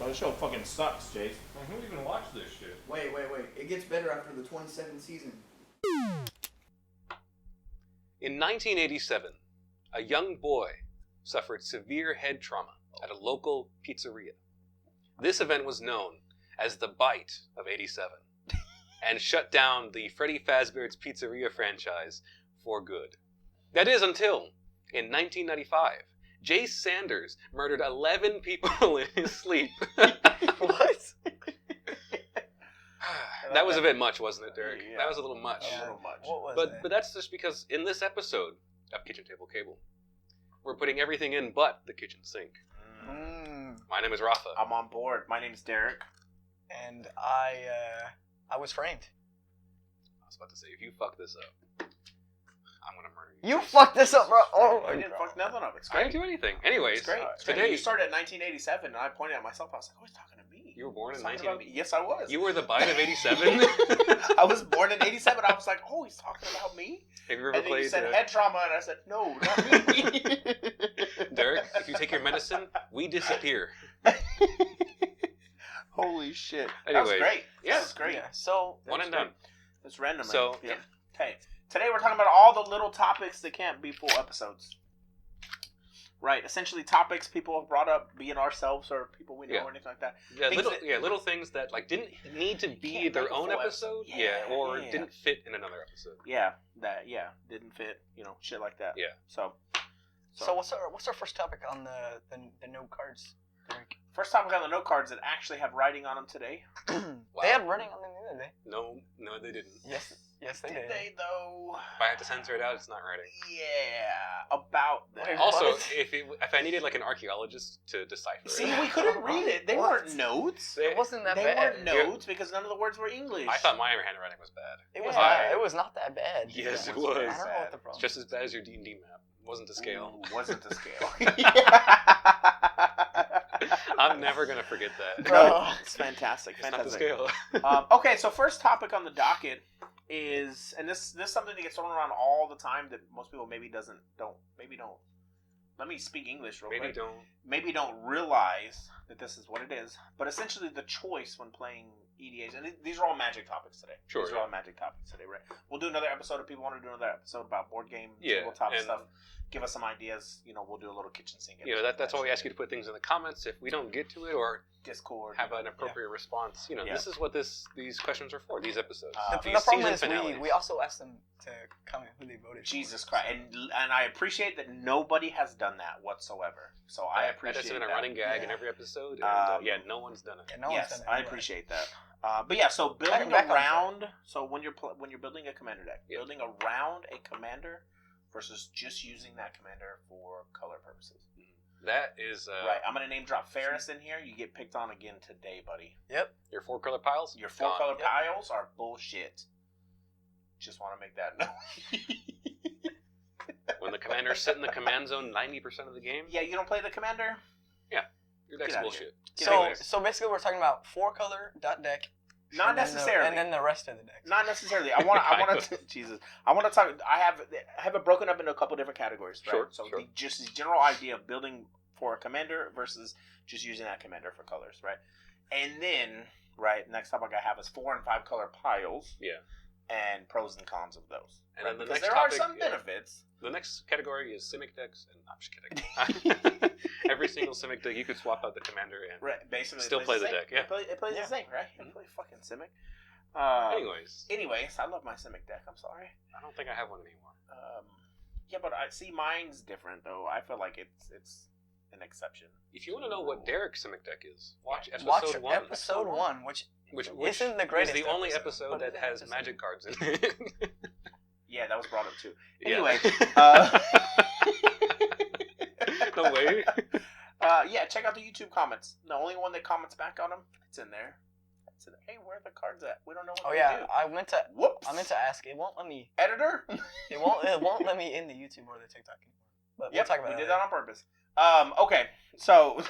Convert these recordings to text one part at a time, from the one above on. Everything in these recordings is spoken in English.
Oh, this show fucking sucks, Jace. Who even watched this shit? Wait. It gets better after the 27th season. In 1987, a young boy suffered severe head trauma at a local pizzeria. This event was known as the Bite of '87 and shut down the Freddy Fazbear's Pizzeria franchise for good. That is until, in 1995, Jace Sanders murdered 11 people in his sleep. What? That was a bit much, wasn't it, Derek? Yeah. That was a little much. A little much. What was that? But that's just because in this episode of Kitchen Table Cable, we're putting everything in but the kitchen sink. My name is Rafa. I'm on board. My name's Derek. And I was framed. I was about to say, if you fuck this up, I'm gonna murder you. You fucked this up, bro. Oh, I didn't fuck nothing up. It's I great. didn't do anything. Anyways, It's great. today You started at 1987, and I pointed at myself. I was like, oh, he's talking to me. you were born in He's talking 19. about me. Yes, I was. You were the Bite of '87. I was born in 87. I was like, oh, he's talking about me? Have you ever And then you played said head trauma, and I said, no, not me. Derek? If you take your medicine, we disappear. Holy shit. Anyway, that was great. yeah. That was great. Yeah. So One and done. It's random. So, man. Yeah. Okay. Today we're talking about all the little topics that can't be full episodes. Right. Essentially topics people have brought up, being ourselves or people we know Yeah. or anything like that. Yeah, Things little things that like didn't need to be can't their make a own full episode, episode. or Yeah. didn't fit in another episode. Yeah. Didn't fit, shit like that. Yeah. So what's our first topic on the note cards? First topic on the note cards that actually have writing on them today. Wow. They had running on them the other day. No, they didn't. Yes, they Did did. they though? If I had to censor it out, it's not writing. Yeah, about that. Wait, Also, What? if I needed like an archaeologist to decipher See, it, we couldn't read it. They What? weren't notes. It wasn't that They bad. weren't notes because none of the words were English. I thought my handwriting was bad. It was Yeah. not. It was not that bad. Yes, it was was. very I don't know what the It's problem. just as bad as your D&D map. It wasn't to scale. Ooh, wasn't to scale. I'm never gonna forget that. No, it's fantastic. It's not to Fantastic. scale. Okay, so first topic on the docket is, and this is something that gets thrown around all the time that most people maybe don't. Let me speak English real quick. Maybe don't realize that this is what it is. But essentially, the choice when playing EDAs, and these are all magic topics today. Sure, These are all magic topics today, right? We'll do another episode if people want to do another episode about board game, tabletop and- stuff. Give us some ideas. We'll do a little kitchen sink. That's why we ask you to put things in the comments. If we don't get to it or Discord. have an appropriate response, Yeah. this is what these questions are for. These episodes. The These problem season is finales. we also asked them to comment who they voted for. Jesus Christ, and I appreciate that nobody has done that whatsoever. So I appreciate that has been a that. running gag in Yeah. every episode. And, no one's done it. Yeah, no one's Yes, done it. I appreciate that. But yeah, so building Back on around. So when you're building a commander deck, Yeah. building around a commander versus just using that commander for color purposes. That is Right. I'm gonna name drop Ferris in here. You get picked on again today, buddy. Yep. your 4-color piles. Your 4-color Yep. piles are bullshit. Just want to make that known. When the commanders sit in the command zone 90% of the game, Yeah, you don't play the commander. your deck's Get outta bullshit. So basically, we're talking about 4-color deck. Not and then necessarily. and then the rest of the decks. Not necessarily. I want to. Jesus. I want to talk. I have it broken up into a couple different categories. Right? Sure, So sure. just the general idea of building for a commander versus just using that commander for colors, right? And then, right, next topic I have is 4 and 5 color piles. Yeah. And pros and cons of those. And right? then the Because next there are topic, some benefits. The next category is Simic decks, and I'm just kidding. Every single Simic deck, you could swap out the commander and. Right. Basically, Still it plays play the same. deck, yeah. It plays Yeah. the same, right? It plays fucking Simic. Anyways, I love my Simic deck. I'm sorry. I don't think I have one anymore. Yeah, but I see mine's different though. I feel like it's an exception. If you want to know what Derek's Simic deck is, watch Watch episode 1. episode 1, which Which isn't the greatest is the only episode, episode but that it's has episode. magic cards in it. Yeah, that was brought up too. Yeah. Anyway, No way. yeah, check out the YouTube comments. The only one that comments back on them, it's in there. It's in there. Hey, where are the cards at? We don't know what oh they yeah, do. I meant to Whoops. ask. It won't let me. Editor. It won't let me in the YouTube or the TikTok anymore. But we'll Yep, talk about we that did later. that on purpose. Okay, so.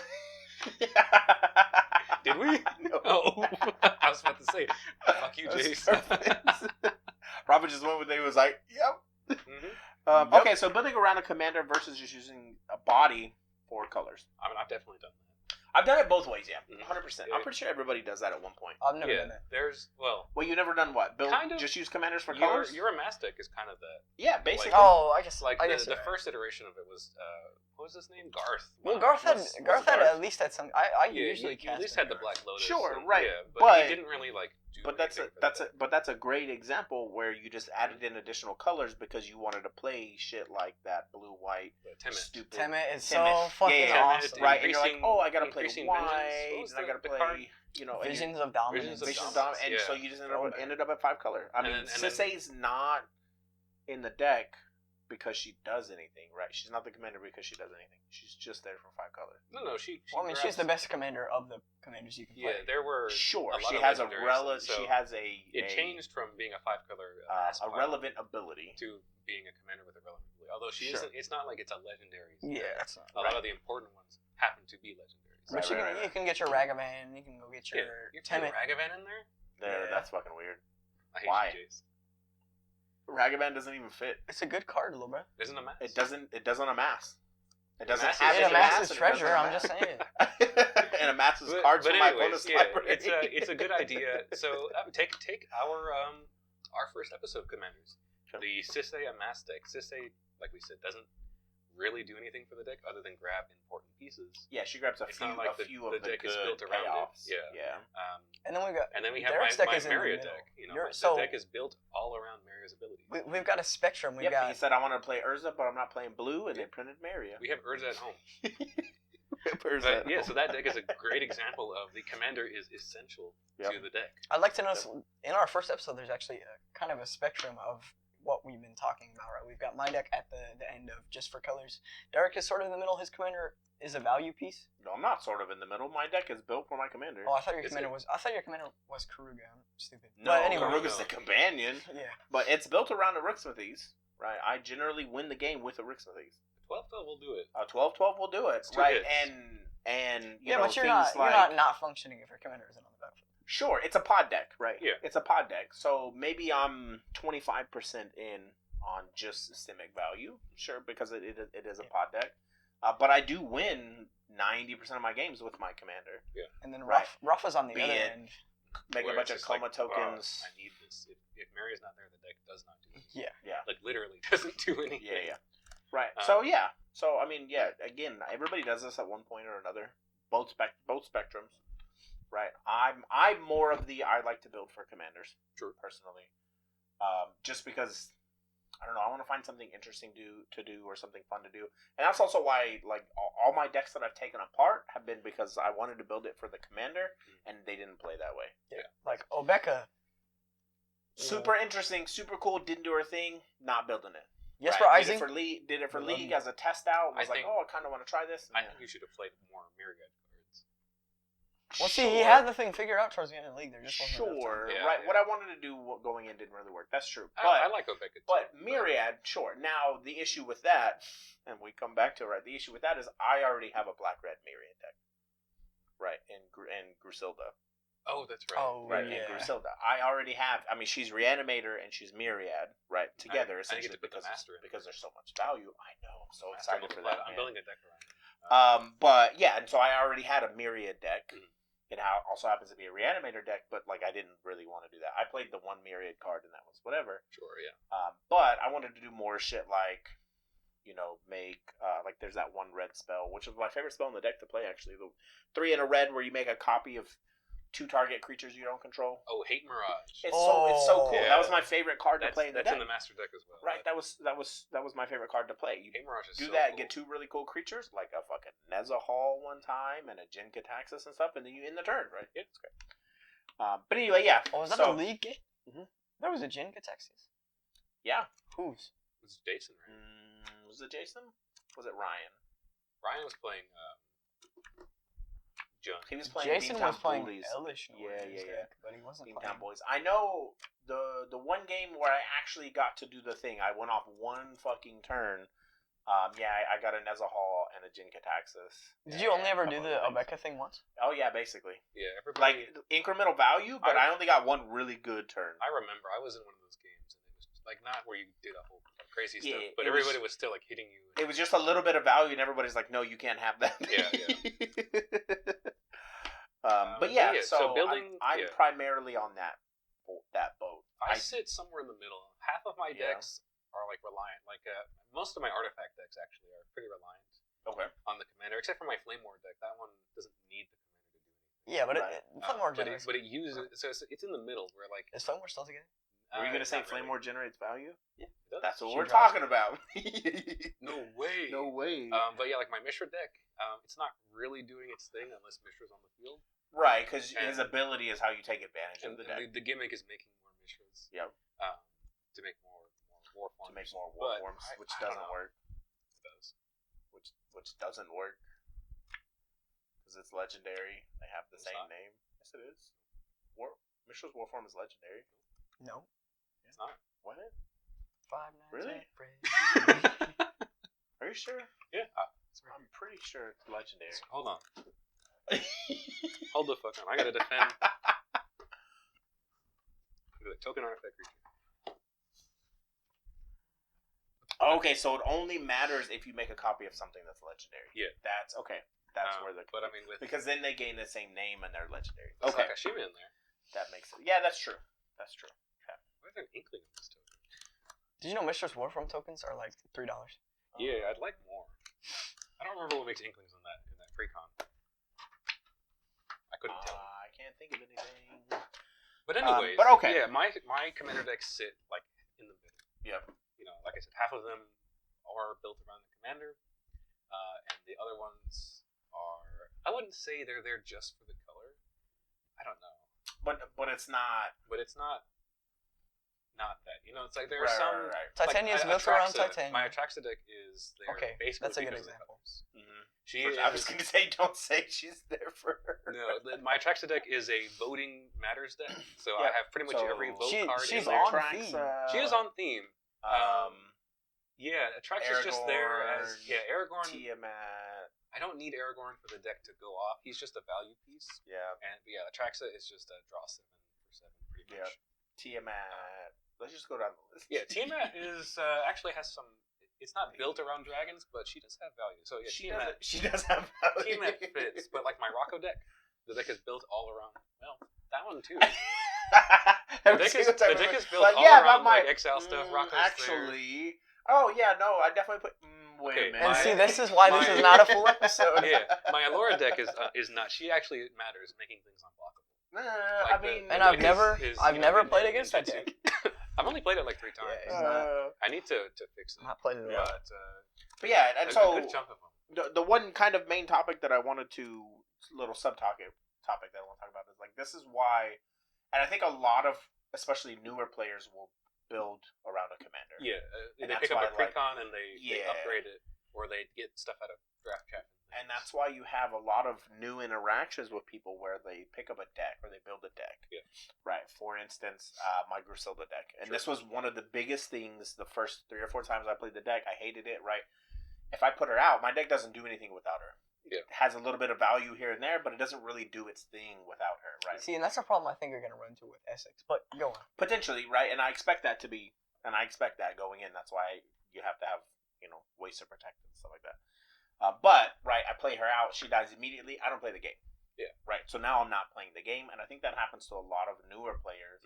Did we? No. Oh, I was about to say, fuck you, Jason. Robert just went with it. He was like, yep. Mhm. Okay, so building around a commander versus just using a body for colors. I mean, I've definitely done that. I've done it both ways, yeah. 100%. Yeah. I'm pretty sure everybody does that at one point. I've never done it. Well, you never done what? Build, kind of, just use commanders for colors? Your Mass deck is kind of that. Yeah, basically. I guess. Like I guess the first iteration of it was, what was his name? Garth. Well, Garth had at least had some. I usually at least had the Black Lotus. Sure, right. Yeah, but he didn't really like do But that's a great example where you just added in additional colors because you wanted to play shit like that blue-white stupid. Temet is so fucking awesome. Right, and you're like, oh, I gotta play white, and I gotta play, Visions of Dominance. And so you just ended up at 5 color. I mean, Sisei's not in the deck because she does anything, right? She's not the commander because she does anything. She's just there for 5 color. No, she she's the best commander of the commanders you can play. Yeah, there were sure. A lot she of has It changed from being a 5 color a relevant ability to being a commander with a relevant ability. Although she isn't. It's not like it's a legendary. Yeah, that's not. A lot of the important ones happen to be legendary. But you can get your Ragavan. You can go get your Temet. Ragavan in there. That's fucking weird. I hate Why? you, Jace. Ragavan doesn't even fit. It's a good card, little bit. Isn't a mass. It doesn't amass. It doesn't have it amasses treasure. I'm just saying. And amasses cards from my bonus library. It's a good idea. So take our first episode commanders. Sure. The Sisei Amass deck. Sisei, like we said, doesn't really do anything for the deck other than grab important pieces. Yeah, she grabs a few of the deck good is built around payoffs. it. Yeah. And then we have my Maria deck. The deck is built all around Maria's abilities. We've got a spectrum. He said I want to play Urza, but I'm not playing blue, and they printed Maria. We have Urza at home. So that deck is a great example of the commander is essential to the deck. I'd like to notice in our first episode, there's actually kind of a spectrum of what we've been talking about, right? We've got my deck at the end of just for colors. Derek is sort of in the middle. His commander is a value piece. No, I'm not sort of in the middle. My deck is built for my commander. Oh, I thought your commander was Karuga. I'm stupid. No, but anyway, Karuga's the companion. Yeah. But it's built around the Rooksmithies, right? I generally win the game with the Rooksmithies. 12-12 will do it. 12-12 will do it, right? And but you're not functioning if your commander isn't on the battlefield. Sure, it's a pod deck, right? Yeah. It's a pod deck. So maybe I'm 25% in on just systemic value. Sure, because it is a pod deck. But I do win 90% of my games with my commander. Yeah. And then Ruff is on the other end. Make a bunch of coma tokens. I need this. If Maria's not there, the deck does not do it. Yeah. Like literally doesn't do anything. Yeah. Right. So I mean, again, everybody does this at one point or another. Both spectrums. Right. I'm more of I like to build for commanders. True. Personally. Just because I don't know, I want to find something interesting to do or something fun to do. And that's also why like all my decks that I've taken apart have been because I wanted to build it for the commander and they didn't play that way. Yeah. Like Obeka. Super interesting, super cool, didn't do her thing, not building it. Yes, for Ising. Did it for League as a test out. I kind of want to try this. I think you should have played more Myriad cards. Well, see, he had the thing figured out towards the end of the league. There just wasn't right. What I wanted to do going in didn't really work. That's true. But I like Obeka too. But Myriad, sure. Now the issue with that, and we come back to it, right? The issue with that is I already have a black-red Myriad deck, right? And Grusilda. Oh, that's right. Oh, right. And Grusilda. I already have. I mean, she's Reanimator and she's Myriad, right? Together, essentially, because there's so much value. I know. I'm so excited for that. I'm building a deck around it. But yeah, and so I already had a Myriad deck. It also happens to be a Reanimator deck, but like I didn't really want to do that. I played the one Myriad card, and that was whatever. Sure, yeah. But I wanted to do more shit like, make like there's that one red spell, which is my favorite spell in the deck to play. Actually, the 3 in a red where you make a copy of 2 target creatures you don't control. Oh, Hate Mirage. It's so cool. Yeah. That was my favorite card to play in the deck. That's in the master deck as well. Right. That was my favorite card to play. You Hate Mirage is do so that, cool. get 2 really cool creatures like a fucking Nezahal one time and a Jin Kataxis and stuff, and then you end the turn. Right. Yeah, it's great. But anyway, yeah. Oh, was that a league game? Mm-hmm. There was a Jin Kataxis. Yeah. Whose? It was Jason, right? Was it Jason? Was it Ryan? Ryan was playing. He was playing. Jason was playing Elish. Yeah. But he wasn't playing Boys. I know the one game where I actually got to do the thing. I went off one fucking turn. I got a Nezahal and a Jin Kataxis. Did you only ever do the Obeka thing once? Oh yeah, basically. Yeah, everybody. Like incremental value, but I only got one really good turn. I remember I was in one of those games, and it was like not where you did a whole crazy stuff, but everybody was still like hitting you. It was just a little bit of value, and everybody's like, "No, you can't have that." Yeah. But yeah, so building. I'm primarily on that boat. I sit somewhere in the middle. Half of my decks are like reliant. Like most of my artifact decks actually are pretty reliant. Okay. On the commander, except for my Flame War deck. That one doesn't need the commander to do anything. Yeah, but Flame War generates. But it uses. So it's in the middle where like. Is Flame War still together? Were you gonna say Flame War generates value? Yeah, it does. That's what we're talking about. No way. No way. But yeah, like my Mishra deck, it's not really doing its thing unless Mishra's on the field. Right, because his ability is how you take advantage of the deck. The gimmick is making more Mishras. Yep. To make more war forms. To make more war forms, which doesn't work. It does. Which doesn't work. Because it's legendary. They have the same name. Yes, it is. Mishra's war form is legendary. No. It's not. What? 5 nights. Really? Are you sure? Yeah. I'm pretty sure it's legendary. Hold on. Hold the fuck on. I gotta defend. The token artifact creature. Okay, so it only matters if you make a copy of something that's legendary. Yeah. That's okay. That's where the. But I mean, because then they gain the same name and they're legendary. Okay. Like Ashima in there. That makes it. Yeah, that's true. That's true. Okay. Why is there an inkling of this token? Did you know Mishra's Warform tokens are like $3? Yeah, I'd like more. I don't remember what makes inklings in that precon. I couldn't tell. I can't think of anything. But anyways, but okay. Yeah, my commander decks sit like in the middle. Yep. You know, like I said, half of them are built around the commander, and the other ones are. I wouldn't say they're there just for the color. I don't know. But it's not. But it's not that. You know, it's like there are some. Right. Titania's built around Titania. My Atraxa deck is there. Okay, basically that's a good example. I was going to say, don't say she's there for her. No, my Atraxa deck is a voting matters deck, so I have pretty much every vote card. She's in there. on theme. She is on theme. Yeah, Atraxa's just there as Aragorn. Tiamat. I don't need Aragorn for the deck to go off. He's just a value piece. Yeah. And Atraxa is just a draw 7 for 7, pretty much. Yeah. Tiamat. Let's just go down the list. Yeah, Tiamat is actually has some. It's not built around dragons, but she does have value. So yeah, she does have value. Tiamat fits, but like my Rocco deck, the deck is built all around. Well, that one too. The deck is built all around like Exile stuff. Rocco's actually. Oh yeah, no, I definitely put. Wait a minute. And see, this is why this is not a full episode. Yeah, my Allura deck is not. She actually matters, making things unblockable. I mean, and I've never played against that deck. I've only played it like 3 times. Yeah, I need to fix it. Not played it a lot. But yeah, and so a good chunk of them. The one kind of main topic that I wanted to little subtopic topic that I want to talk about is like this is why, and I think a lot of especially newer players will build around a commander. Yeah, they pick up a precon and they upgrade it, or they get stuff out of draft chat. And that's why you have a lot of new interactions with people where they pick up a deck or they build a deck. Yeah. Right. For instance, my Griselda deck. And this was one of the biggest things the first 3 or 4 times I played the deck. I hated it, right? If I put her out, my deck doesn't do anything without her. Yeah. It has a little bit of value here and there, but it doesn't really do its thing without her, right? See, and that's a problem I think you're going to run into with Essex. But go on. Potentially, right? And I expect that to be, and I expect that going in. That's why you have to have, ways to protect and stuff like that. But, right, I play her out. She dies immediately. I don't play the game. Yeah. Right. So now I'm not playing the game. And I think that happens to a lot of newer players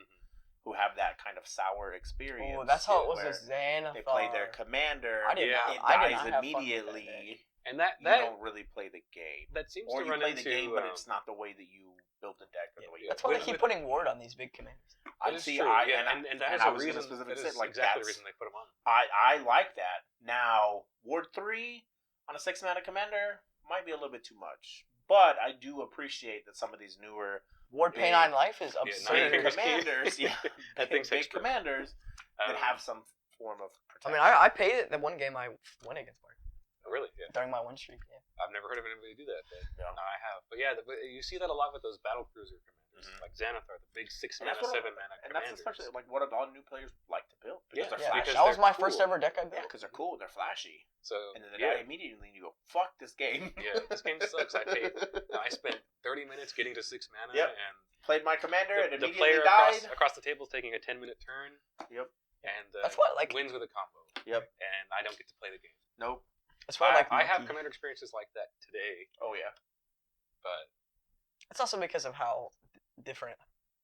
who have that kind of sour experience. Oh, that's how it was with Xanathar. They play their commander. It dies immediately. And that you don't really play the game. That seems or to you run play into, the game, but it's not the way that you build the deck or the way you. That's why they keep putting ward on these big commanders. And that is a reason. That is exactly the reason they put them on. I like that. Now Ward 3 on a 6-mana commander might be a little bit too much, but I do appreciate that some of these newer Ward Pay 9 Life is absurd. Commanders, big commanders that have some form of protection. I mean, I paid it the one game I won against Mark. Really? Yeah. During my win streak, yeah. I've never heard of anybody do that. But no, I have. But yeah, you see that a lot with those battle cruiser commanders, like Xanathar, the big 6-mana, 7-mana commanders. And that's especially like what a lot of new players like to build. Because they're flashy. That was my first ever deck I built. Yeah, because they're cool, they're flashy. So and then they die immediately, and you go, "Fuck this game." Yeah, this game sucks. I spent 30 minutes getting to 6 mana and played my commander and the immediately player died. across the table is taking a 10-minute turn. Yep. And that's what wins with a combo. Yep. And I don't get to play the game. Nope. That's why I have commander experiences like that today. Oh yeah. But It's also because of how different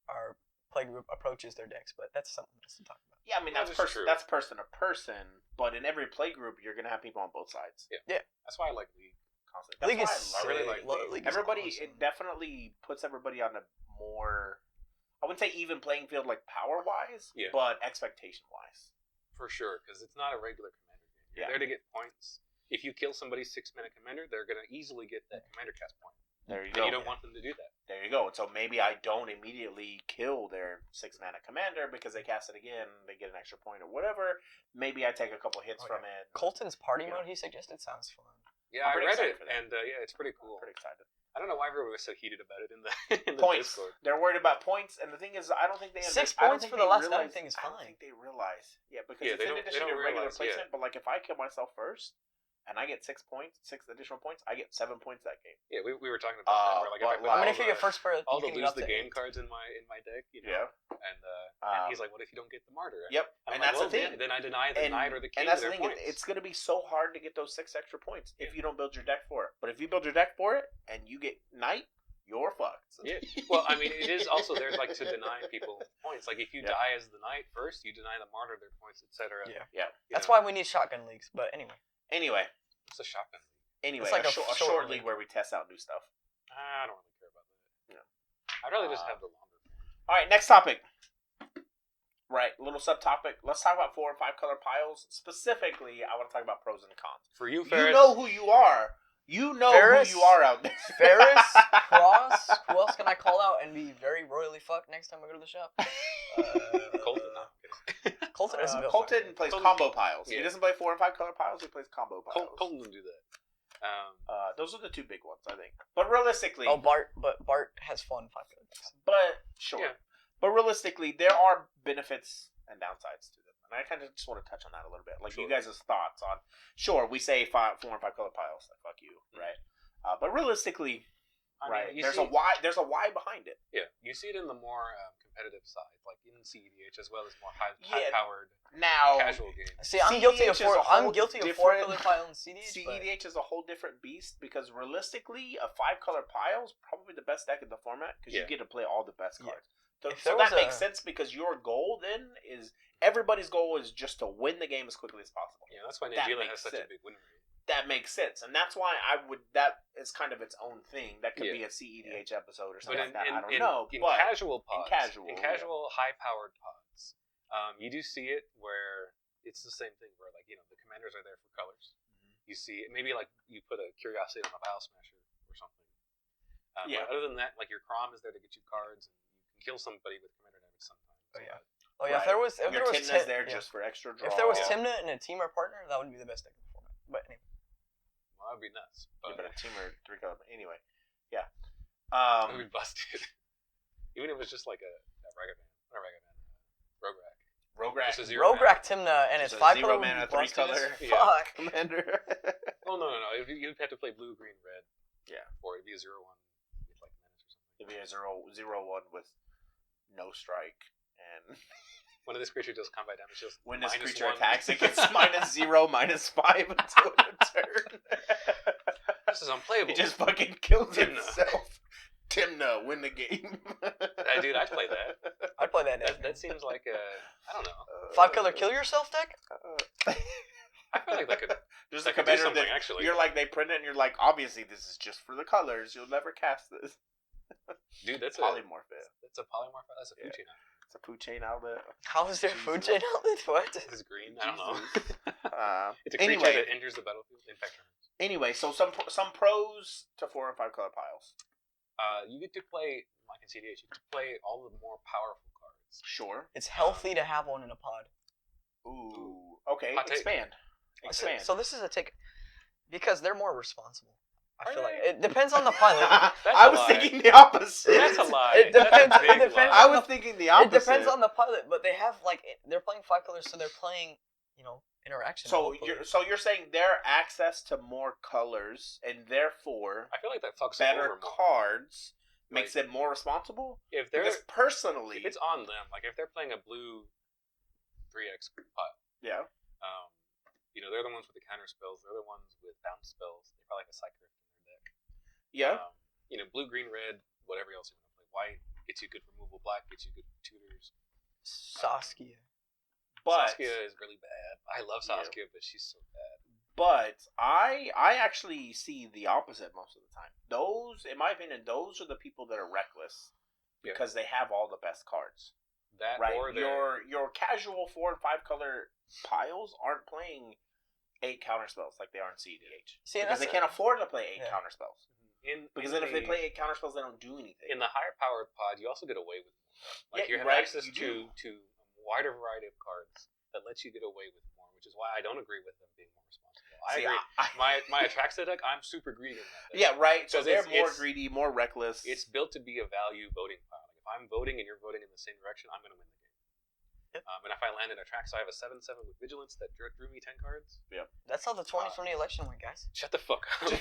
our playgroup approaches their decks, but that's something else to talk about. Yeah, I mean that's person to person, but in every playgroup you're gonna have people on both sides. Yeah. That's why I like League. League is I really like League. Everybody, it definitely puts everybody on a more, I wouldn't say even playing field like power wise, but expectation wise. For sure, because it's not a regular commander game. You're there to get points. If you kill somebody's 6-mana commander, they're gonna easily get that commander cast point. There you go. And you don't want them to do that. There you go. And so maybe I don't immediately kill their 6-mana commander because they cast it again, they get an extra point or whatever. Maybe I take a couple hits from it. Colton's party mode he suggested sounds fun. Yeah, I read it, and it's pretty cool. I'm pretty excited. I don't know why everyone was so heated about it in the points. Discord. They're worried about points, and the thing is, I don't think they 6 points for the last night thing is fine. I don't think they realize. Yeah, because it's in addition to regular placement, but like if I kill myself first, and I get 6 additional points, I get 7 points that game. Yeah, we were talking about that. Where, like, I mean, if you get first for all the lose the game cards in my deck, you know. Yeah. And he's like, "What if you don't get the martyr?" Yep. And that's the thing. Then I deny the knight or the king. And that's the thing. points. It's going to be so hard to get those 6 extra points if you don't build your deck for it. But if you build your deck for it and you get knight, you're fucked. Yeah. Well, I mean, it is also there's like to deny people points. Like if you die as the knight first, you deny the martyr their points, etc. Yeah. That's why we need shotgun leagues. But anyway. It's a shotgun. Anyway, it's like a short league where we test out new stuff. I don't really care about that. No. I'd rather just have the longer. All right, next topic. Right, little subtopic. Let's talk about 4 and 5 color piles. Specifically, I want to talk about pros and cons. For you, Ferris. You know who you are. You know Ferris, who you are out there. Ferris, Cross. Who else can I call out and be very royally fucked next time I go to the shop? Colton. No. Colton plays combo piles. Yeah. He doesn't play 4 and 5 color piles. He plays combo piles. Colton will do that. Those are the 2 big ones, I think. But realistically, Bart has fun 5 color decks. But sure. Yeah. But realistically, there are benefits and downsides to them, and I kind of just want to touch on that a little bit. Like you guys' thoughts on. Sure, we say 4 and 5 color piles. Like, fuck you, right? But realistically. I mean, there's a why behind it. Yeah, you see it in the more competitive side, like in CEDH, as well as more high-powered casual games. See, I'm guilty of 4 color pile in CEDH. CEDH is a whole different beast because realistically, a 5 color pile is probably the best deck in the format because you get to play all the best cards. So that makes sense because your goal then is everybody's goal is just to win the game as quickly as possible. Yeah, that's why Nigeria has such a big win rate. That makes sense, and that's why that is kind of its own thing. That could be a CEDH episode or something like that. I don't know. In casual high-powered pods, you do see it where it's the same thing. Where the commanders are there for colors. Mm-hmm. You see maybe like you put a curiosity on a Bile Smasher or something. But other than that, like your Crom is there to get you cards, and you can kill somebody with commander damage sometimes. Oh yeah. If there was Timna's there just for extra draw. If there was Timna and a team or partner, that would be the best deck in the format. But anyway. Well, that would be nuts. But a team or 3 color. Anyway, yeah. It would be busted. Even if it was just like a Rograk. Rograk Timna and his 5 color mana, 3 color. Fuck. Commander. Well, no. You'd have to play blue, green, red. Yeah. Or it'd be a 0/1 with like menace or something. It'd be a 0/1 with no strike and. When this creature does combat damage, just when this creature attacks, it gets -0, -5 until the turn. This is unplayable. It just fucking kills itself. Timna, win the game. Dude, I'd play that. I'd play that deck. That seems like I don't know. 5 color kill yourself deck? I feel like that could. There's a commander something that actually. You're like they print it, and you're like, obviously this is just for the colors. You'll never cast this. Dude, that's polymorph. That's a polymorph. That's a food chain. It's a food chain outlet. How is there a food chain outlet? What? It's green. I don't know. It's a creature that enters the battlefield in fact. Anyway, so some pros to 4 and 5 color piles. You get to play, like in CDH, you get to play all the more powerful cards. Sure. It's healthy to have one in a pod. Ooh. Okay, expand. So this is a take, because they're more responsible. I feel like it depends on the pilot. I was thinking the opposite. That's a lie. It depends. I was thinking the opposite. It depends on the pilot, but they have they're playing 5 colors, so they're playing interaction. So you're saying their access to more colors and therefore I feel like that fucks better cards makes them more responsible. If it's on them, like if they're playing a blue 3x pile. Yeah. They're the ones with the counter spells. They're the ones with bounce spells. They probably have a Psychic in their deck. Yeah. Blue, green, red, whatever else you want to play. White gets you good removal. Black gets you good tutors. Saskia. But Saskia is really bad. I love Saskia, but she's so bad. But I actually see the opposite most of the time. Those, in my opinion, those are the people that are reckless because they have all the best cards. That right? or your casual 4 and 5 color piles aren't playing 8 counter spells like they are in CDH. Because they can't afford to play 8 counter spells. Because then if they play 8 counter spells, they don't do anything. In the higher powered pod, you also get away with more. Like you have access to a wider variety of cards that lets you get away with more, which is why I don't agree with them being more responsible. I agree. My Atraxa deck, I'm super greedy in that deck. Yeah, right. So they're more greedy, more reckless. It's built to be a value voting pile. Like if I'm voting and you're voting in the same direction, I'm going to win the game. Yep. And if I land in Atraxa, I have a 7/7 with Vigilance that drew me 10 cards. Yeah. That's how the 2020 election went, guys. Shut the fuck up.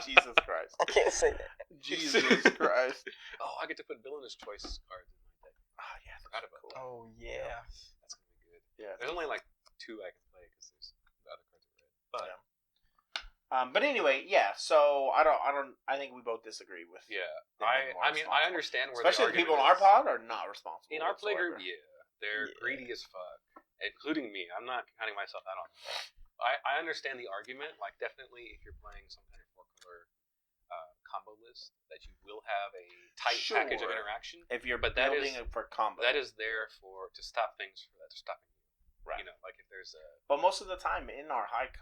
Jesus Christ. I can't say that. Jesus Christ. Oh, I get to put Villainous Choice cards in my deck. Oh, yeah. Forgot about that. Oh, yeah. That's going to be good. Yeah. There's only like 2 I can play because there's the other cards are red. But but anyway, yeah. So I think we both disagree with. Yeah. I mean, I understand where especially the people in our pod are not responsible. In our playgroup, they're greedy as fuck, including me. I'm not counting myself out on that. I understand the argument. Like, definitely, if you're playing some kind of 4-color combo list, that you will have a tight package of interaction. If you're building it for combo, that is there to stop things from stopping you. Right. You know, like if there's a. But most of the time in our high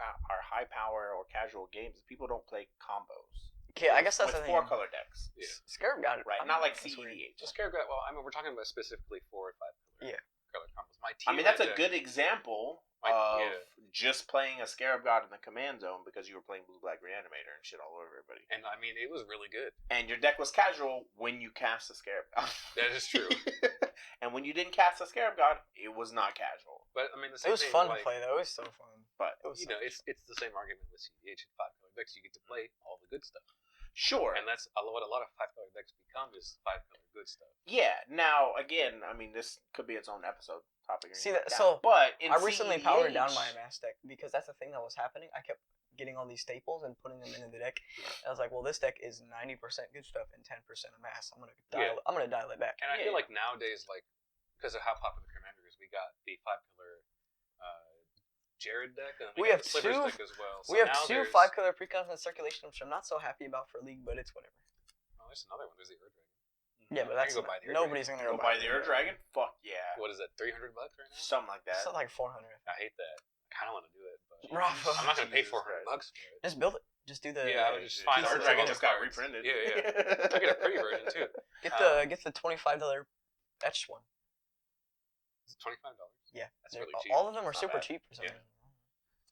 power or casual games, people don't play combos. Okay, I guess that's the thing. 4-color decks. Yeah. Scarab got it right. Not like CEDH. Scarab got. Well, I mean, we're talking about specifically 4 or 5 color combos. My team. I mean, that's a good example of just playing a Scarab God in the command zone because you were playing Blue-Black Reanimator and shit all over everybody. And I mean, it was really good. And your deck was casual when you cast a Scarab God. That is true. And when you didn't cast a Scarab God, it was not casual. But I mean, the same it was thing, fun to play though. It was so fun. But it was it's the same argument with CEH and 5-color decks. You get to play all the good stuff. Sure. And that's what a lot of 5-color decks become is 5-color good stuff. Yeah. Now, again, I mean, this could be its own episode topic. See that? So, but I recently powered down my Amass deck because that's the thing that was happening. I kept getting all these staples and putting them into the deck. I was like, well, this deck is 90% good stuff and 10% Amass. I'm gonna dial it back. And I feel like nowadays, like because of how popular Commander is, we got the 5-color Jared deck, and we have Slivers deck as well. So we have 2 5-color precons in circulation, which I'm not so happy about for League, but it's whatever. Oh, there's another one. There's the Ur Dragon. Yeah, but that's nobody's gonna go buy the Ur Dragon. Fuck yeah! What is that? $300 right now? Something like that. It's like 400. I hate that. I kind of want to do it, but Rafa. I'm not gonna pay $400 for it. Just build it. Just do the. Yeah, I would just find Ur Dragon just got reprinted. Yeah. I get a pretty version too. Get the $25 etched one. Is it $25? Yeah, that's really cheap. All of them are super cheap for some reason.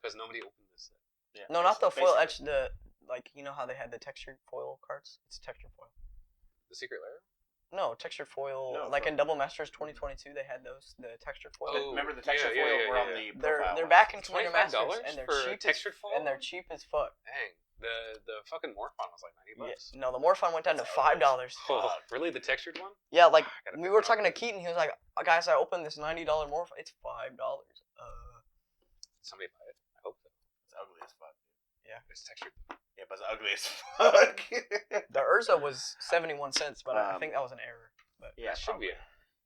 Because nobody opened this set. Yeah, no, not the foil etched. The you know how they had the textured foil cards? It's textured foil. The Secret Lair? No, textured foil. No, like in Double Masters 2022, they had those. The textured foil. Oh, remember the textured foil were on the profile. They're back in Commander Masters, and they're cheap textured foil. And they're cheap as fuck. Dang, the fucking Morphon was like $90. Yeah. No, the Morphon went down to $5. Oh, really? The textured one? Yeah, like we were talking to Keaton. He was like, "Guys, I opened this $90 Morphon. It's $5." Somebody buy it? I hope so. It's ugly as fuck. Yeah, it's textured. Yeah, but it's ugly as fuck. The Urza was 71 cents, but I think that was an error. But yeah, it should be.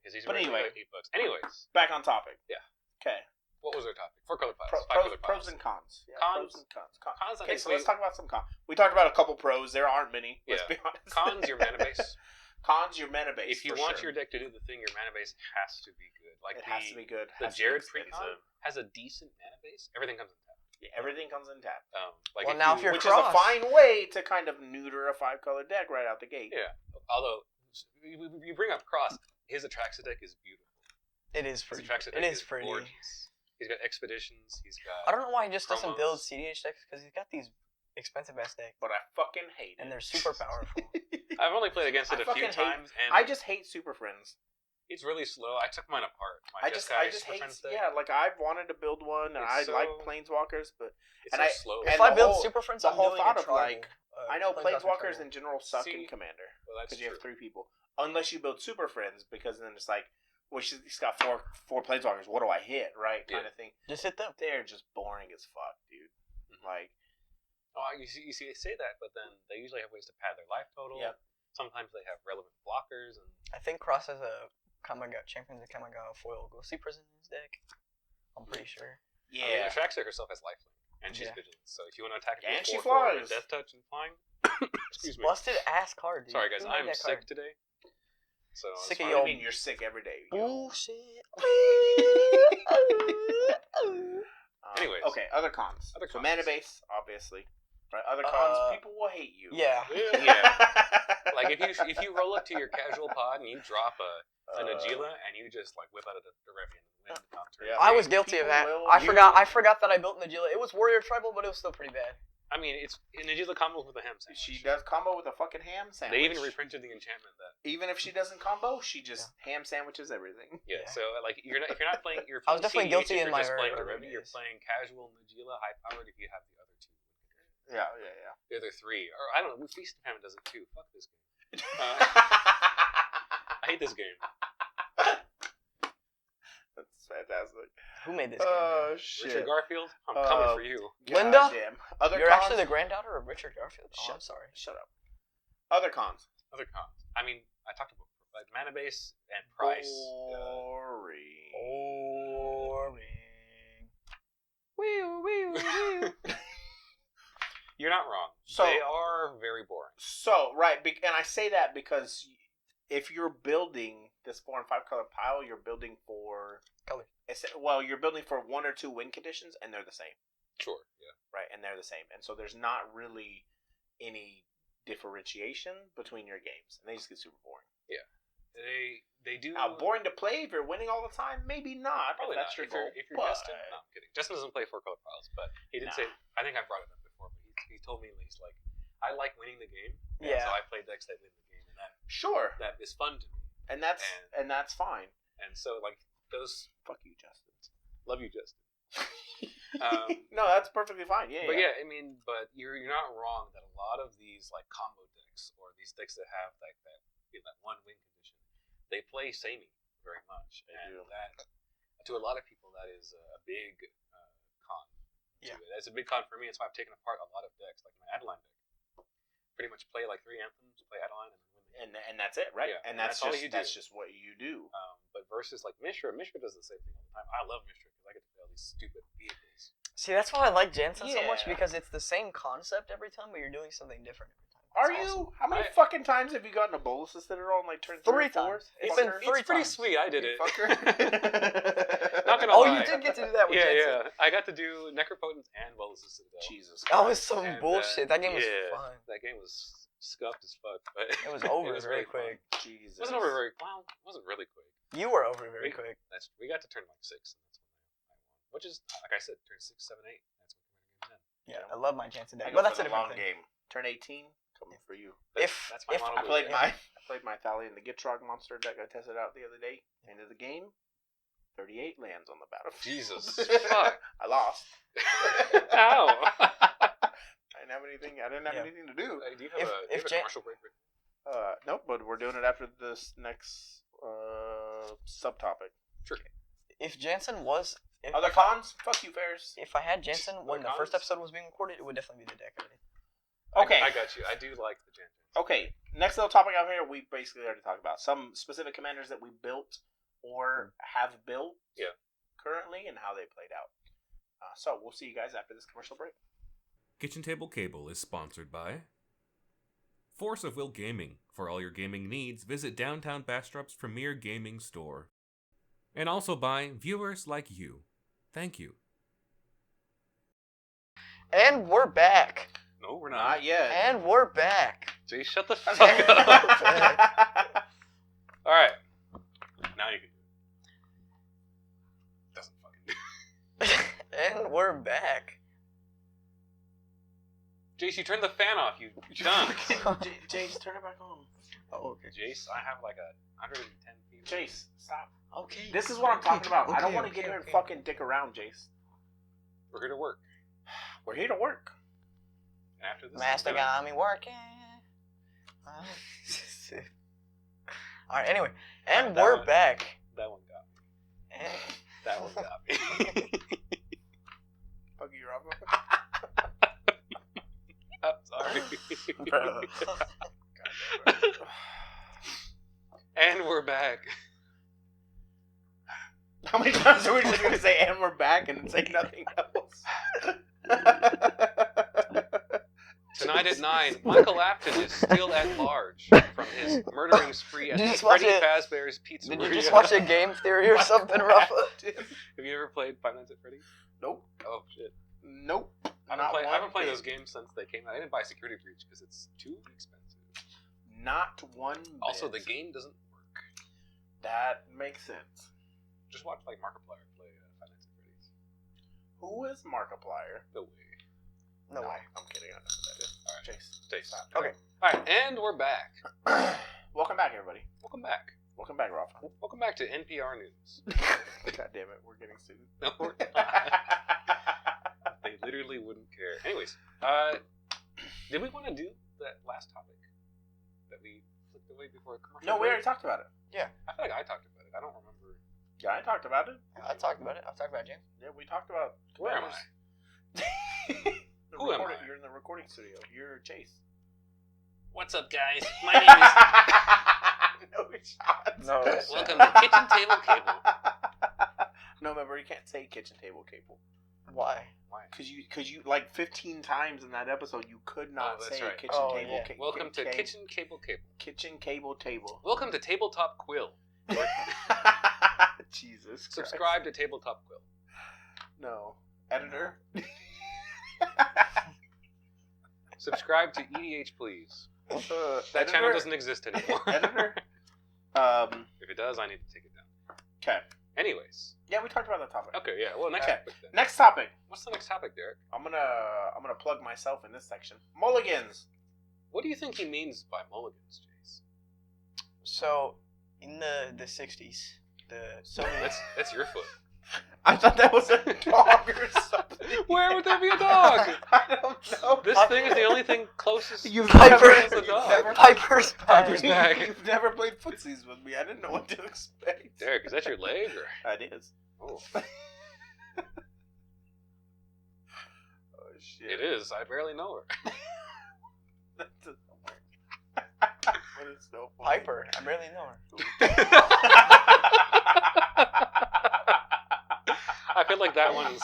But anyway, $8. Anyways, back on topic. Yeah. Okay. What was our topic? 4-color piles. Pros and cons. Yeah, cons. Pros and cons. Cons. Okay, so let's talk about some cons. We talked about a couple pros. There aren't many. Let's be honest. Cons, your mana base. Cons, your mana base. If you want your deck to do the thing, your mana base has to be good. Like it has to be good. The Jared Precon has a decent mana base. Everything comes in tap. Yeah, everything comes in tap. If you're which is a fine way to kind of neuter a 5-color deck right out the gate. Yeah. Although you bring up Cross, his Atraxa deck is beautiful. It is pretty. It is pretty. Gorgeous. He's got Expeditions. He's got. I don't know why he just doesn't build CDH decks because he's got these expensive ass decks. But I fucking hate it. And they're super powerful. I've only played against it a few times, and I just hate Super Friends. It's really slow. I took mine apart. I just hate. Yeah, like I wanted to build one, and I like Planeswalkers, but it's slow. If I build Super Friends, the whole thought of I know Planeswalkers in general suck in Commander because you have 3 people, unless you build Super Friends, because then it's like, well, he's got four Planeswalkers. What do I hit? Right, kind of thing. Just hit them. They're just boring as fuck, dude. Like, Oh, you see, they say that, but then they usually have ways to pad their life total. Yep. Sometimes they have relevant blockers, and I think Cross has a Champions of Kamigawa foil Ghostly Prison in his deck. I'm pretty sure. Yeah. I mean, Atraxa herself has lifelink, and she's vigilant. So if you want to attack and she 4/4 flies with Death Touch and flying, excuse me. Busted ass card, dude. Sorry guys, I'm sick today. So Sick of I mean, you're sick every day. Bullshit. Anyways. Okay, other cons. So mana base, obviously. Right, other cons, people will hate you. Yeah. Like if you roll up to your casual pod and you drop a Nagila and you just like whip out of the Revian and win the counter. Yeah. I was guilty of that. I forgot that I built Nagila. It was Warrior Tribal, but it was still pretty bad. I mean, it's Nagila combos with a ham sandwich. She does combo with a fucking ham sandwich. They even reprinted the enchantment that even if she doesn't combo, she just ham sandwiches everything. Yeah. So like if you're not playing, you're I was definitely CDH, guilty in you're my just playing the early Revian. You're days. playing casual Nagila, high powered if you have the other two. Yeah. The other three, or I don't know. Feast of Famine does it too. Fuck this game. I hate this game. That's fantastic. Who made this game? Oh shit! Richard Garfield, I'm coming for you. Linda? Damn. Other You're cons? actually the granddaughter of Richard Garfield? Oh, I'm sorry. Shut up. Other cons. Other cons. I mean, I talked about like mana base and price. Boring. You're not wrong. So they are very boring. So right, and I say that because if you're building this 4 and 5 color pile, you're building for color. Well, you're building for 1 or 2 win conditions, and they're the same. Sure. Yeah. Right, and they're the same, and so there's not really any differentiation between your games, and they just get super boring. Yeah. They do. Now, boring to play if you're winning all the time? Maybe not. Probably if that's not. your goal. If you're Justin, no, I'm kidding. Justin doesn't play 4 color piles, but he did say. I think I brought it up before, but he told me at least like I like winning the game. Yeah. So I play decks that win the game, and that that is fun to me. And that's fine. And so like those. Fuck you, Justin. Love you, Justin. No, that's perfectly fine. Yeah. But yeah, I mean, but you're not wrong that a lot of these like combo decks or these decks that have like that 1 win condition, they play samey very much, and that to a lot of people that is a big con. Yeah, that's a big con for me. That's why I've taken apart a lot of decks, like my Adeline deck. Pretty much play like 3 anthems, play Adeline, and win. And that's it, right? Yeah, and that's all just you do. That's just what you do. But versus like Mishra does the same thing all the time. I love Mishra because I get to play all these stupid vehicles. See, that's why I like Jansen so much, because it's the same concept every time, but you're doing something different every time. Are you? Awesome. How many fucking times have you gotten a bolus citadel on like turn 3 or 4? times. It's been 3 It's pretty times. sweet. I did it. Not gonna lie. You did get to do that with Jansen. Yeah. I got to do Necropotence and Bolus Citadel. Jesus. That was some bullshit. That game was fun. That game was scuffed as fuck, but it was over very quick. Jesus. It wasn't over very well. It wasn't really quick. You were over very quick. We got to turn like 6, and that's when I won. Which is, like I said, turn 6, 7, 8. That's when Commander Games end. Yeah, I love my Jansen deck, I but go that's for a the different long thing. game. Turn 18, coming for you. That's my model. I played my Thalian, the Gitrog monster deck. I tested out the other day. End of the game, 38 lands on the battlefield. Jesus, fuck! I lost. Ow! I didn't have anything to do. Do you have a commercial break? Nope, but we're doing it after this next subtopic. Sure. If Jansen was other cons, fuck you, Ferris. If I had Jansen when the first episode was being recorded, it would definitely be the deck. Okay, I got you. I do like the Jansen. Okay, next little topic out here, we basically already talked about some specific commanders that we built or have built currently and how they played out. So we'll see you guys after this commercial break. Kitchen Table Cable is sponsored by Force of Will Gaming. For all your gaming needs, visit downtown Bastrop's premier gaming store. And also by viewers like you. Thank you. And we're back. No, we're not. Not yet. And we're back. Jay, shut the fuck up. All right. Now you can. Doesn't fucking do. And we're back. Jace, you turned the fan off. You done. Jace, turn it back on. Oh, okay. Jace, I have like 110 feet. Jace, stop. Okay. This is what I'm talking about. I don't want to get here and fucking dick around, Jace. We're here to work. We're here to work. And after this, Master got me working. Alright, anyway. And we're back. That one got me. And that one got me. Fuck you, Rob. And we're back. How many times are we just going to say, and we're back, and say nothing else? Tonight at 9, Michael Afton is still at large from his murdering spree at Freddy Fazbear's Pizzeria. Did you just watch a Game Theory or something, Rafa? Have you ever played Five Nights at Freddy's? Nope. Oh, shit. Nope. I haven't played those games since they came out. I didn't buy Security Breach because it's too expensive. Not one bit. Also, the game doesn't work. That makes sense. Just watch like Markiplier play Five Nights at Freddy's. Who is Markiplier? No way. No way. I'm kidding. I know who that is. All right. Chase. Stop. Okay. All right, and we're back. Welcome back, everybody. Welcome back. Welcome back, Rafa. Welcome back to NPR News. God damn it, we're getting sued. No, we're not. They literally wouldn't care. Anyways, did we want to do that last topic that we flicked away before commercial? No, we already talked about it. Yeah, I feel like I talked about it. I don't remember. Yeah, I talked about it. I talked about it. I've talked about James. Yeah, we talked about. Where am I? Who am I? You're in the recording studio. You're Chase. What's up, guys? My name is. No shots. No. Welcome to Kitchen Table Cable. No, remember you can't say kitchen table cable. Why? Because you like 15 times in that episode you could not say right. kitchen table. Yeah. Welcome to Kitchen Cable Cable. Kitchen cable table. Welcome to Tabletop Quill. Jesus Christ. Subscribe to Tabletop Quill. No. Editor. Subscribe to EDH, please. That editor? channel doesn't exist anymore. Editor. If it does, I need to take it down. Okay. Anyways. Yeah, we talked about that topic. Okay, yeah. Well, next topic then. Next topic. What's the next topic, Derek? I'm gonna plug myself in this section. Mulligans. What do you think he means by mulligans, Jace? So, in the 60s, That's your foot. I thought that was a dog or something. Where would there be a dog? I don't know. This thing is the only thing closest You've to never- as a dog. Piper's Piper's back. You've never played footsies with me. I didn't know what to expect. Derek, is that your leg or? It is. Oh, Oh shit. it is. I barely know her. That doesn't work. But it's so funny. Piper. I barely know her. I feel like that one's.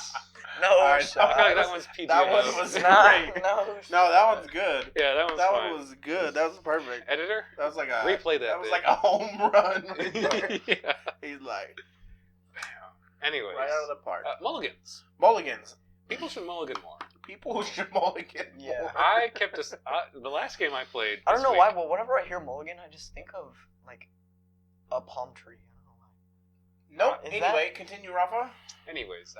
No, Alright, shot. I feel like that one's PG. That one enough. was Nah, great. no, that one's good. Yeah, that one's That fine. one was good. That was perfect. Editor, That was like a replay that. That was bit. like a home run. Right there. Yeah. He's like Anyways, right out of the park. mulligans. Mulligans. People should mulligan more. People who should mulligan. Yeah. more. I kept the last game I played. I don't this know week- why, but whenever I hear mulligan, I just think of, like, a palm tree. I don't know why. Nope. Is Anyway, continue, Rafa. Anyways,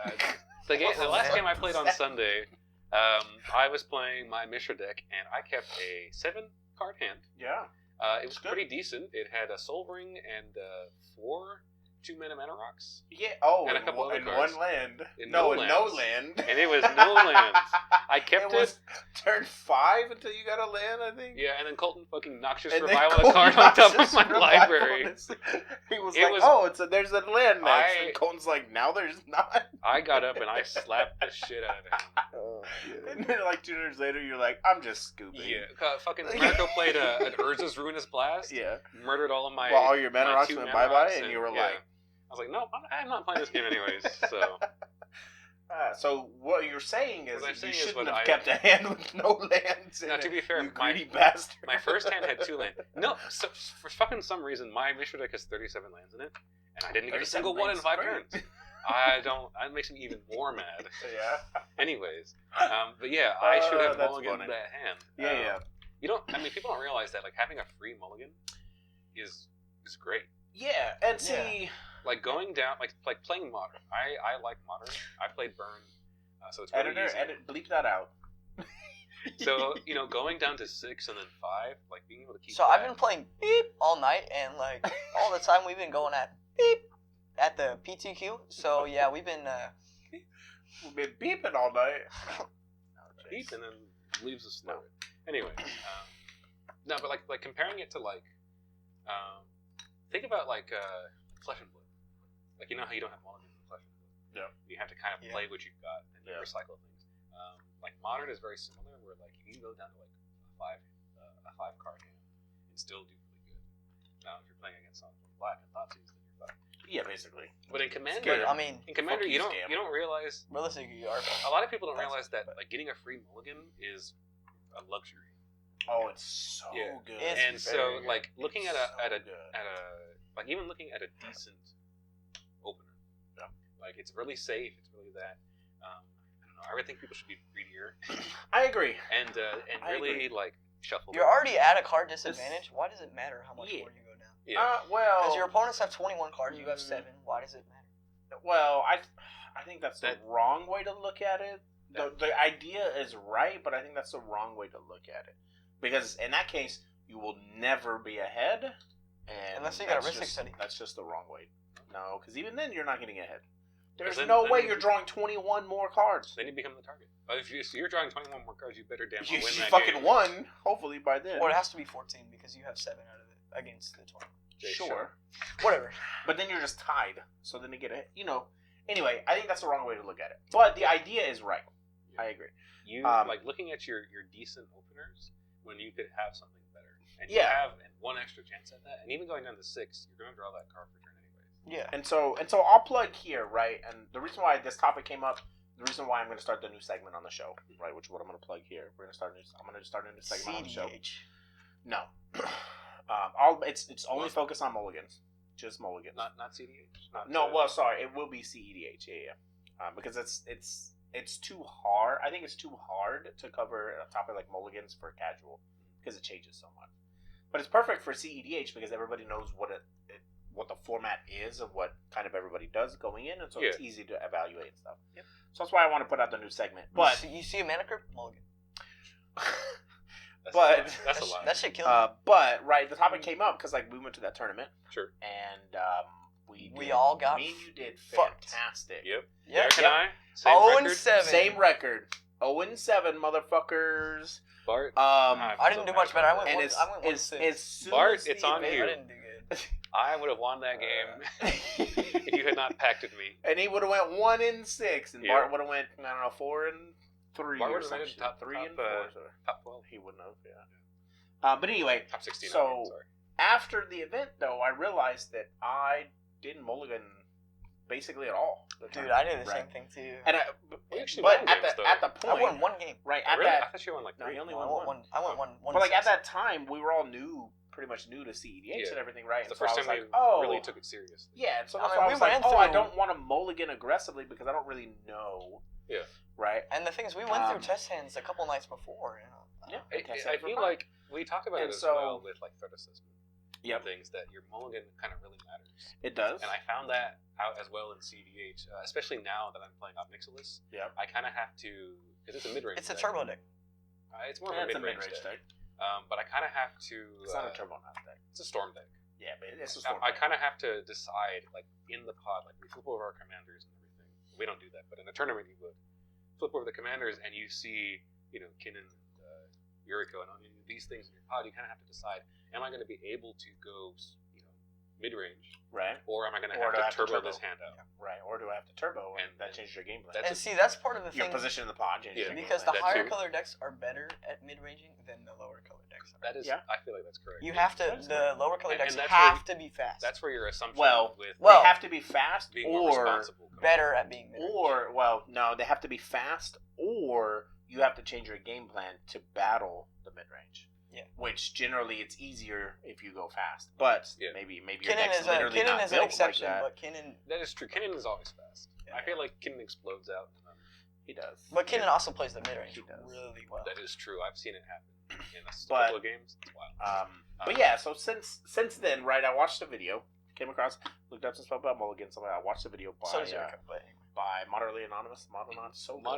the last game I played on Sunday, I was playing my Mishra deck, and I kept a 7-card hand. Yeah. It was Good. pretty decent. It had a Soul Ring and 4 2-mana mana rocks. Yeah. Oh, And a couple other in cards. one land. In no lands. land. And it was no lands. I kept It was turn 5 until you got a land, I think. Yeah, and then Colton fucking Noxious And then Revival a Colton card on top of Noxious my Revival library. is- He was It like, was- "Oh, there's a land next." I- And Colton's like, "Now there's not." I got up and I slapped the shit out of him. Oh, And then like 2 years later, you're like, "I'm just scooping." Yeah, fucking Marco played an Urza's Ruinous Blast. Yeah. Murdered all of my. Well, all your mana my rocks 2 went mana bye-bye, rocks, and you were yeah. like... I was like, no, I'm not playing this game anyways. So So what you're saying is What I'm you saying is shouldn't what have I- kept a hand with no lands in now, it, to be fair, you my greedy bastard. my first hand had 2 lands. No, so, for fucking some reason, my Mishra deck has 37 lands in it, and I didn't get a 37 single one in lands, 5 great. turns. I don't. That makes me even more mad. Yeah. Anyways, but yeah, I should have That's mulliganed funny. that hand. Yeah. You don't. I mean, people don't realize that like having a free mulligan is great. Yeah, and see... Like going down, like playing modern. I like modern. I played burn, so it's really Editor, easy. bleep that out. So going down to 6 and then 5, like being able to keep. So I've been playing beep all night, and like all the time we've been going at beep at the PTQ. So yeah, we've been. We've been beeping all night. beep and then leaves us slow. Anyway, no, but like comparing it to like, think about like Flesh and Blood. Like, you know how you don't have mulligans in Flesh and Blood? Yeah. You have to kind of play what you've got and Yeah. recycle things. Like, Modern is very similar, where, like, you can go down to, like, can still do really good. Now, if you're playing against someone with black and Thoughtseize, then you're fucked. Yeah, basically. But in Commander, in Commander, you don't realize. Realistically, you are. A lot of people don't realize that like getting a free mulligan is a luxury. Oh, it's so good. And so, like looking at a like even looking at a decent opener, like it's really safe. It's really that. I don't know. I really think people should be greedier. I agree. And really like shuffle. You're already at a card disadvantage. Why does it matter how much more you go down? Yeah. Well, because your opponents have 21 cards, you have 7. Why does it matter? Well, I think that's the wrong way to look at it. The idea is right, but I think that's the wrong way to look at it. Because in that case, you will never be ahead. And unless you got a risk study. That's just the wrong way. No, because even then, you're not getting ahead. There's no way you're drawing 21 more cards. Then you become the target. If you're drawing 21 more cards, you better damn well win you that fucking game. won, hopefully, by then. Well, it has to be 14 because you have 7 out of it against the 20. Sure. Whatever. But then you're just tied. So then you get a, Anyway, I think that's the wrong way to look at it. But the idea is right. Yeah. I agree. You like looking at your decent openers when you could have something better. And you have one extra chance at that. And even going down to 6, you're going to draw that card for turn anyways. Yeah. And so I'll plug here, right? And the reason why this topic came up, the reason why I'm going to start the new segment on the show, right? Which is what I'm going to plug here. I'm going to start a new segment on the show. No. It's only focused on mulligans. Just mulligans. Not CDH. Sorry. It will be CEDH. Yeah. Because it's too hard. I think it's too hard to cover a topic like mulligans for casual because it changes so much. But it's perfect for CEDH because everybody knows what the format is and what kind of everybody does going in, and so it's easy to evaluate and stuff. Yep. So that's why I want to put out the new segment. But you see a mana crypt mulligan. That's a lot. That shit killed me. But the topic came up because we went to that tournament. Sure. And we all got. Me and you did fantastic. Yep. Derek and I. 0-7. Same record. 0-7, motherfuckers. Bart. I didn't do much better. I went 1-6. Bart, it's on you. I didn't do good. I would have won that game if you had not pacted me. And he would have went 1-6, and Bart would have went 4-3 Bart or would have made something. 3 and 4. Top 12. He wouldn't have. Yeah. But anyway, top 16. So after the event, though, I realized that I didn't mulligan basically at all. Dude, I did the same thing too. And at the point, I won 1 game. Right at that, I thought you won 3. No, he only won won 1. I won 1. But at that time, we were all pretty much new to CEDH and everything, right? It's the first time we really took it seriously. Yeah, and so that's why I was like, I don't want to mulligan aggressively because I don't really know. Yeah. Right. And the thing is, we went through test hands a couple nights before. Yeah. I feel like we talk about it as well with threat assessment. Yep. Things that your mulligan kind of really matters. It does. And I found that out as well in CDH, especially now that I'm playing Omnixilus. Yeah. I kind of have to, because it's a mid-range It's a turbo deck. It's more of a mid-range deck. But I kind of have to... It's not a turbo deck. It's a storm deck. Yeah, but it's a storm deck. I kind of have to decide, in the pod, we flip over our commanders and everything. We don't do that, but in a tournament you would. Flip over the commanders and you see, Kinnan, Yuriko, and these things in your pod. You kind of have to decide: am I going to be able to go, mid-range, right? Or am I going to have to turbo this hand out, right? Or do I have to turbo and that changes your game plan? And that's part of the your position in the pod changes. Because the higher color decks are better at mid-ranging than the lower color decks are. That is, I feel like that's correct. You have to. The lower color decks have to be fast. That's where your assumption. They have to be fast or better at being mid-range. Or no, they have to be fast or you have to change your game plan to battle the mid-range. Yeah. Which generally it's easier if you go fast. But maybe your Kinnan deck's literally not is built an exception, like that. But Kinnan... That is true. Kinnan is always fast. Yeah. I feel like Kinnan explodes out. He does. But Kinnan also plays the mid-range really well. That is true. I've seen it happen in a couple of games. It's wild. But yeah, so since then, right, I watched a video, looked up some stuff about mulligans. I watched the video by Moderately Anonymous. So good.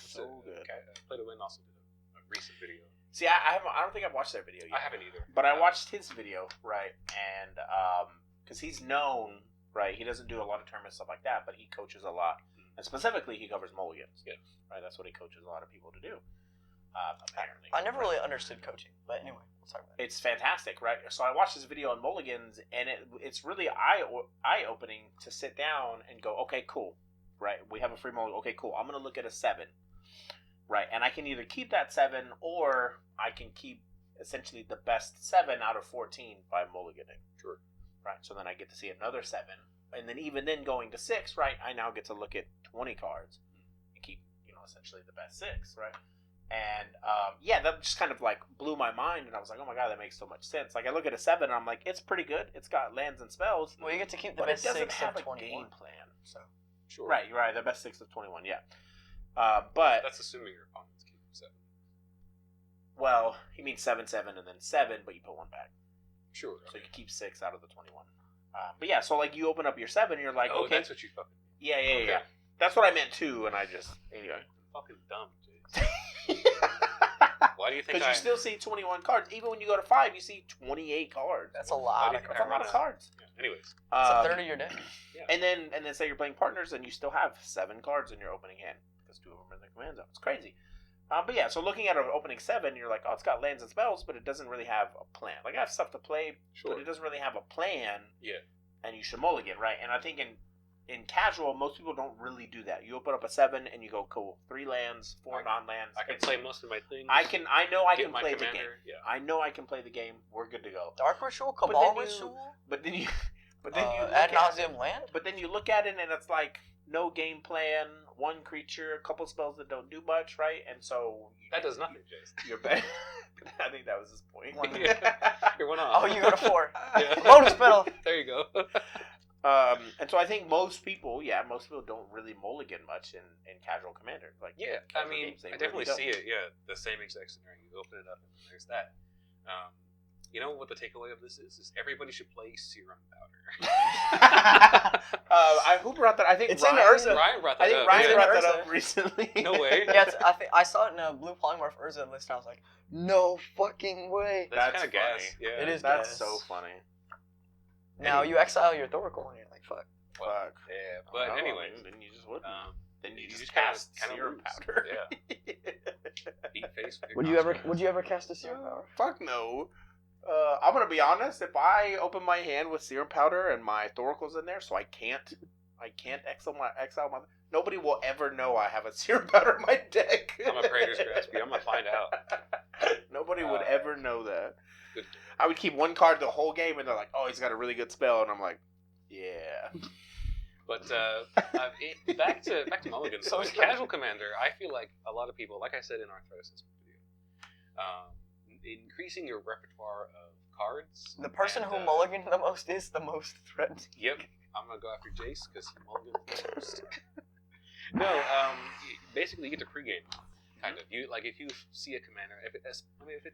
So good. Play to Win also did a recent video. See, I don't think I've watched their video yet. I haven't either. But I watched his video, right, and because he's known, right, he doesn't do a lot of tournament stuff like that, but he coaches a lot, and specifically he covers mulligans. Yeah. Right, that's what he coaches a lot of people to do. Apparently. I never really understood coaching, but anyway, we'll talk about it. It's fantastic, right? So I watched this video on mulligans, and it's really eye-opening to sit down and go, okay, cool, right? We have a free mulligan. Okay, cool. I'm going to look at a 7, right? And I can either keep that 7 or I can keep essentially the best 7 out of 14 by mulliganing. Sure. Right. So then I get to see another 7, and then even then going to 6, right? I now get to look at 20 cards and keep, essentially the best 6, right? And that just kind of like blew my mind, and I was like, oh my god, that makes so much sense. Like I look at a 7, and I'm like, it's pretty good. It's got lands and spells. Well, you get to keep the but best it doesn't 6 have of a 21. game plan. So Sure. Right, you're right. The best 6 of 21, yeah. But that's assuming your opponent's keeping 7. well, he means 7, 7, and then 7, but you put 1 back. Sure. So you keep 6 out of the 21. But yeah, so like you open up your 7, and you're like, oh, okay, that's what you fucking. yeah. That's what I meant too, and I just anyway. Fucking dumb, Jace. Why do you think? Because you still see 21 cards. Even when you go to 5, you see 28 cards. that's a lot. That's a lot of cards. Yeah. Anyways, It's a third of your deck. Yeah. And then say you're playing partners, and you still have 7 cards in your opening hand because 2 of them are in the command zone. It's crazy. But yeah, so looking at an opening 7, you're like, oh, it's got lands and spells, but it doesn't really have a plan. Like I have stuff to play, but it doesn't really have a plan. Yeah. And you should mulligan, right? And I think in casual, most people don't really do that. You open up a 7 and you go, cool, 3 lands, 4 non-lands. I can play most of my things. I know I can my play commander. the game. Yeah. I know I can play the game. We're good to go. Dark Ritual, But Cabal then you- Ritual, But then you look ad at nauseum land. But then you look at it and it's like no game plan, 1 creature, a couple spells that don't do much, right? And so That does nothing, Jace. You're bad. I think that was his point. You're 1 off. Oh, you go to 4. Yeah. Bonus spell. There you go. And so I think most people don't really mulligan much in casual Commander. Like Yeah, I mean, games, they I definitely really see it. Yeah, the same exact scenario. You open it up and there's that. You know what the takeaway of this is? Is everybody should play Serum Powder. Who brought that? I think It's Ryan. in Urza. Ryan brought that I think up. Ryan yeah. brought that Urza. up recently. No way. Yeah, I think I saw it in a Blue Polymorph Urza list, and I was like, no fucking way. That's That's kind of gas. funny. Yeah. It is That's gas. so funny. Now you exile your Thoracle, and you're like, fuck. Fuck. Yeah, but Oh, anyway. then you just wouldn't. Then you just kinda cast Serum lose. Powder. Yeah. Eat face with your Would you ever cast a Serum Power? Fuck no. I'm gonna be honest. If I open my hand with Serum Powder and my Thoracle's in there, so I can't exile my. Nobody will ever know I have a Serum Powder in my deck. I'm a Praetor's Grasp. I'm gonna find out. Nobody would ever know that. Good. I would keep 1 card the whole game, and they're like, "Oh, he's got a really good spell," and I'm like, "Yeah." But back to Mulligan. So as casual commander, I feel like a lot of people, like I said in our threat assessment video, increasing your repertoire of cards. The person and, who mulliganed the most is the most threatened. Yep, I'm gonna go after Jace because he mulliganed the most. No, basically you get to pregame, kind of. You like if you see a commander, if it's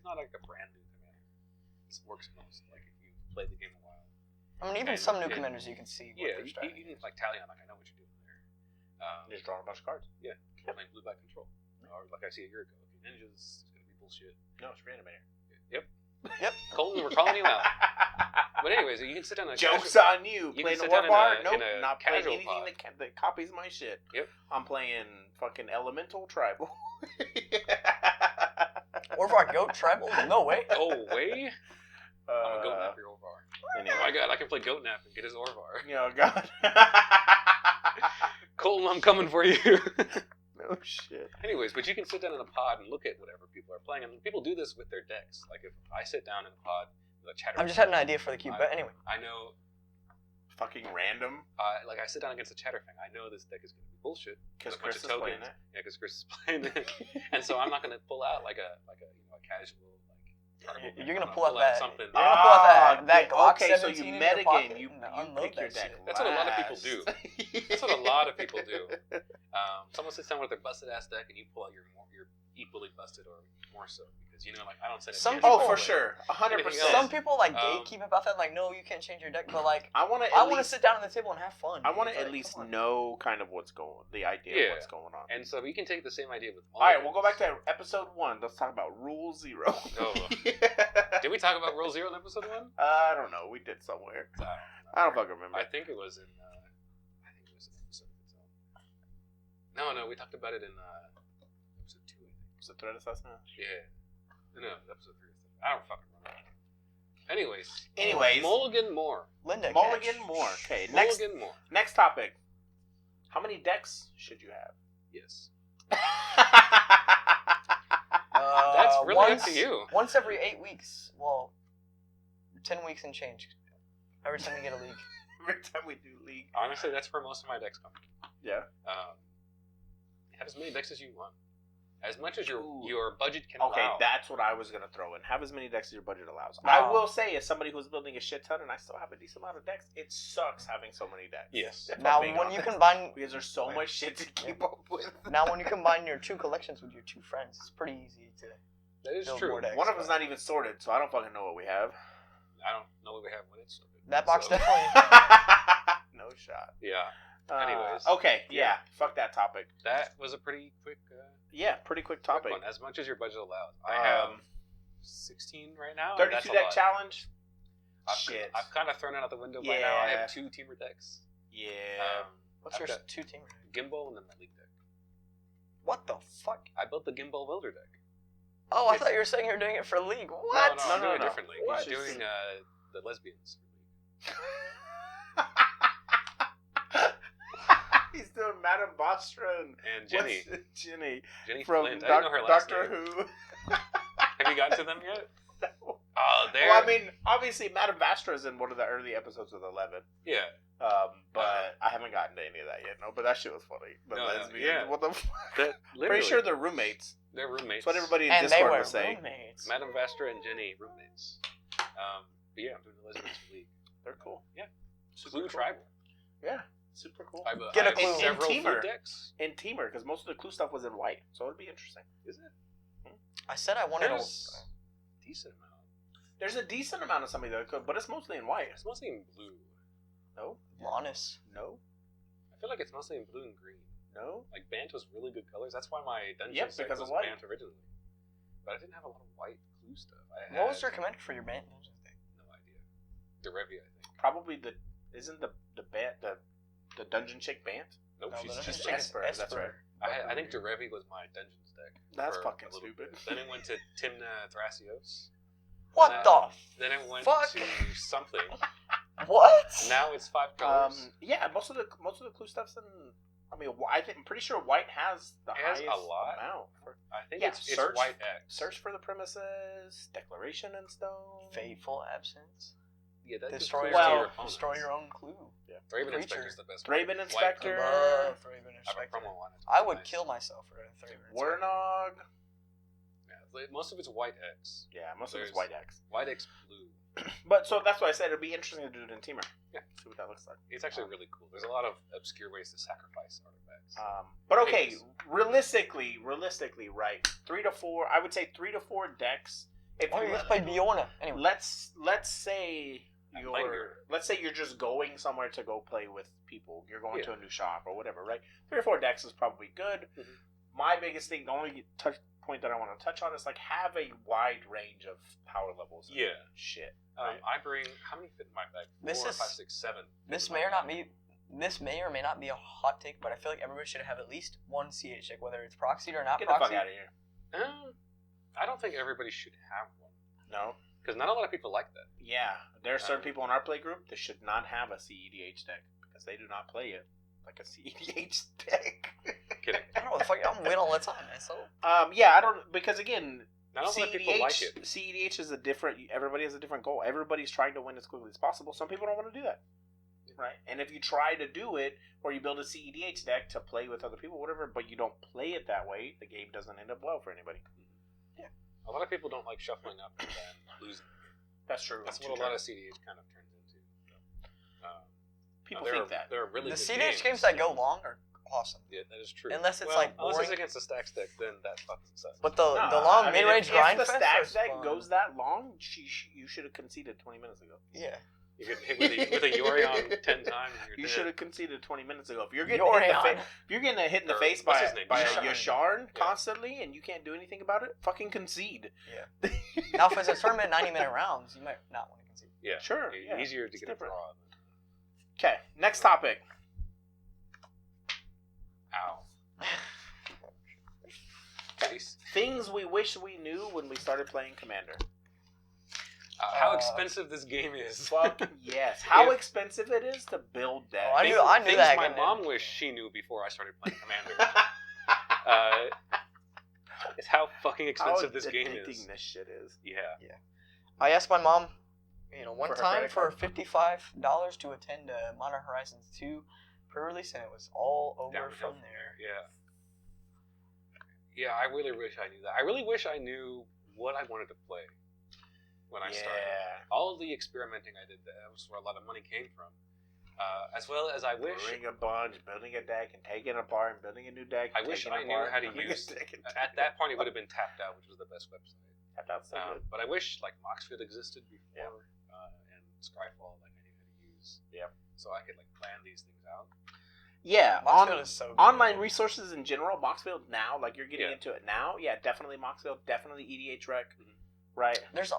not like a brand new commander, this works most. Like if you played the game a while. I mean, even some new commanders you can see. Yeah, you can like Talion, like I know what you're doing there. You just draw a bunch of cards. Yeah, playing blue black control, or like I see a year ago. Okay, ninjas is gonna be bullshit. No, it's Reanimator. Yep. Yep. Colton, we're calling you out. But anyways, you can sit down. Jokes on you. You Playing can a sit down War Bar? in Nope, a not playing casual anything pod. that copies my shit. Yep. I'm playing fucking Elemental Tribal. Orvar Goat Tribal? No way. Oh, way? I'm a Goat Nap your Orvar. Anyway. Oh my god, I can play Goat Nap and get his Orvar. Oh, God. Colton, I'm coming for you. No shit. Anyways, but you can sit down in a pod and look at whatever people are playing. And people do this with their decks. Like if I sit down in a pod with a chatter. I've just had an idea for the cube, but anyway. I know. Fucking random. Like I sit down against a Chatterfang. I know this deck is going to be bullshit. Because There's a bunch Chris of is playing tokens. it. Yeah, because Chris is playing it. And so I'm not going to pull out like a casual You're gonna pull out that. something. You're gonna pull out that Glock okay, so 17 you in your metagame. pocket You and unload pick your that deck. shit. That's what a lot of people do. That's what a lot of people do. Someone sits down with their busted ass deck, and you pull out your equally busted or more so because like I don't say. Some Oh, people- for sure, 100%. Some people like gatekeep about that, like, no, you can't change your deck, but like, I want to sit down at the table and have fun. I want to It's at like, least come on. know kind of what's going, the idea of what's going on. And so we can take the same idea with. All right, we'll go back to episode 1. Let's talk about Rule 0. Oh. Did we talk about Rule 0 in episode 1? I don't know. We did somewhere. I don't fucking remember. I think it was in. Episode of its own. No, we talked about it in episode 2. I think. Was it threat assessment? Yeah. No, episode 3. I don't fucking remember. Anyways, Mulligan Moore. Linda Mulligan Catch. Moore. Okay, Mulligan Moore. next topic. How many decks should you have? Yes. That's really up to you. Once every 8 weeks. Well, 10 weeks and change. Every time we get a league. Every time we do league. Honestly, that's where most of my decks come from. Yeah. Have as many decks as you want. As much as your budget can Okay, allow. that's what I was going to throw in. Have as many decks as your budget allows. No. I will say, as somebody who's building a shit ton and I still have a decent amount of decks, it sucks having so many decks. Yes. If I'm Now, being when you honest. combine... Because there's so much shit to keep up with. Now, when you combine your 2 collections with your 2 friends, it's pretty easy to... That is build true. more decks. One of them's not even sorted, so I don't fucking know what we have. I don't know what we have when it's sorted. That box So, definitely... No shot. Yeah. Anyways. Okay, yeah. Fuck that topic. That was a pretty quick... Yeah, pretty quick topic. One, as much as your budget allows. I have 16 right now. 32 that's a deck lot. challenge. Shit. I've kind of thrown it out the window by Yeah. now. I have 2 teamer decks. Yeah. What's I've your got 2 teamers? Gimbal and then my league deck. What the fuck? I built the Gimbal Builder deck. Oh, I thought you were saying you were doing it for League. What? No, I'm doing it differently. What? He's doing the lesbians. He's doing Madame Bostra and Jenny. Jenny From from Flint. I didn't know her last Doctor name. Who. Have you gotten to them yet? No. Oh, there. Well, I mean, obviously, Madame Vastra is in one of the early episodes of 11. Yeah. But I haven't gotten to any of that yet. No, but that shit was funny. The No, lesbians. yeah. What the fuck? That, Pretty sure they're roommates. they're roommates. That's what everybody in And they Discord were was saying. roommates. Madame Vastra and Jenny, roommates. But yeah, I'm doing the lesbians league. They're cool. Yeah. Super Clue cool. Tribal. Yeah. Super cool. I Get a have clue. several In food Teamer. decks. In Teamer, because most of the clue stuff was in white. So it'd be interesting. Is it? I said I wanted There's a decent amount. There's a decent amount of something that could, but it's mostly in white. It's mostly in blue. No? Honest. No? I feel like it's mostly in blue and green. No? Like Bant was really good colors. That's why my dungeon Yep, set because was of white. Bant originally. But I didn't have a lot of white clue stuff. What was recommended for your band dungeon thing? No idea. Derevia, I think. Probably isn't the dungeon chick Bant? Nope, No, she's the just dungeon chick is Esper, that's right. I think Derevi was my dungeons deck. That's for fucking a little stupid. bit. Then it went to Timna Thrasios. What the? Then it went Fuck. to something. What? Now it's 5 colors. Yeah, most of the clue stuff's in. I mean, I'm pretty sure white has the It has highest a lot. amount. I think yeah, it's search- white X. Search for the premises, declaration in stone. Fateful absence. Yeah, that Destroy just clears well, your opponents. Destroy your own clue. Thraven creature. Inspector's the best one. Thraben White Inspector. color. Love Thraben I have a Inspector. promo on it. I would Nice. kill myself for a Thraben Inspector. Warnog. Yeah, most of it's white X. Yeah, most of it's There's- white X. White X blue. But so that's why I said it'd be interesting to do it in Teamer. Yeah. See what that looks like. It's actually really cool. There's a lot of obscure ways to sacrifice artifacts. But okay, Anyways. realistically, right? 3 to 4. I would say 3 to 4 decks. If Oh, you let's play Biona. Anyway. let's say I'm playing her. let's say you're just going somewhere to go play with people. You're going Yeah. to a new shop or whatever, right? 3 or 4 decks is probably good. Mhm. My biggest thing, the only point that I want to touch on is like have a wide range of power levels. And Yeah. shit. I bring how many fit in my bag? 4, This 5, is- 6, 7. This may or not be. This may or may not be a hot take, but I feel like everybody should have at least one CH check, whether it's proxied or not Get the fuck proxied. out of here. I don't think everybody should have one No. because not a lot of people like that. Yeah, there are certain people in our play group that should not have a CEDH deck because they do not play it like a CEDH deck. Kidding. I don't know. The fuck, I'm waiting all the time, man. So Yeah, I don't because again, Not a lot of people like it. CEDH is a different. Everybody has a different goal. Everybody's trying to win as quickly as possible. Some people don't want to do that, right? And if you try to do it, or you build a CEDH deck to play with other people, whatever, but you don't play it that way, the game doesn't end up well for anybody. A lot of people don't like shuffling up and then losing. That's true. That's what a lot of CDH kind of turns into. people there think are, that. There are really the good CDH games that go long are awesome. Yeah, that is true. Unless it's, well, like, unless it's boring. against a stacks deck, then that fucking sucks. But the No, long I mean, mid-range grind if the fest stacks is deck fun. goes that long, you should have conceded 20 minutes ago. Yeah. You get hit with a Yorion 10 times. And You you're should dead. have conceded 20 minutes ago. If you're getting Yorion. if you're getting hit in the Or, face what's by his name? a Yasharn. Yasharn constantly and you can't do anything about it, fucking concede. Yeah. Now, if it's a tournament 90-minute rounds, you might not want to concede. Yeah, Sure, yeah, easier to it's get different. a draw. Okay, next topic. Ow. Face. Things we wish we knew when we started playing Commander. How expensive this game is. Fuck yes. How If- expensive it is to build decks. Oh, I knew Things that my going mom in. wished she knew before I started playing Commander. It's how fucking expensive how this game addicting is. this shit is. Yeah. I asked my mom, one For her time credit for card? $55 to attend Modern Horizons 2 pre-release, and it was all over Downhill from there. Yeah. Yeah, I really wish I knew that. I really wish I knew what I wanted to play when I started. All of the experimenting I did, that was where a lot of money came from. As well as I wish... Building a bunch, building a deck, and taking it apart, and building a new deck. I wish I knew how to use... At that point, it would have been Tapped Out, which was the best website. Tapped Out's so good. But I wish, like, Moxfield existed before, and Skyfall, like, I knew how to use. Yeah. So I could, like, plan these things out. Yeah, Moxfield is so good. online resources in general, Moxfield now, like you're getting Yeah. into it now. Yeah, definitely Moxfield, definitely EDH Rec. Right. There's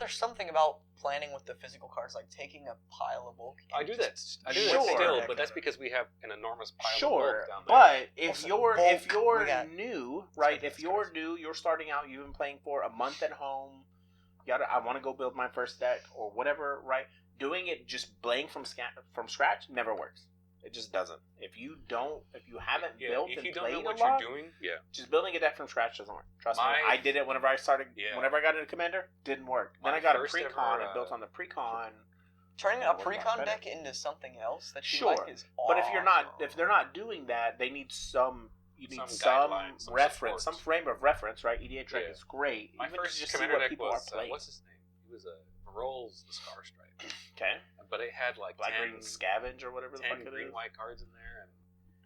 something about planning with the physical cards, like taking a pile of bulk. I do that. I do Sure. that still, but that's because we have an enormous pile of Sure, bulk down there. but if Also, you're bulk, we got- new, right? Sorry, If you're new, you're starting out, you've been playing for a month at home. I want to go build my first deck or whatever, right? Doing it just playing from scratch never works. It just doesn't. If you haven't built if and you don't played know what a lot, you're doing, just building a deck from scratch doesn't work. Trust me. My- I did it whenever I started. Yeah. Whenever I got into Commander, didn't work. Then My I got a first Precon ever, and built on the Precon. Turning Yeah, a what about Precon better? deck into something else that you Sure, like is But if awesome. they're not doing that, they need some. You need Some some guidelines, some reference, support. some frame of reference, right? EDH Rec Yeah. is great. my Even first to just see Commander what deck people was, are playing. what's his name? He was Varol's the Scar Stripe. Okay. But it had like Black 10, Green Scavenge or whatever the fuck 10 it green is. white cards in there. And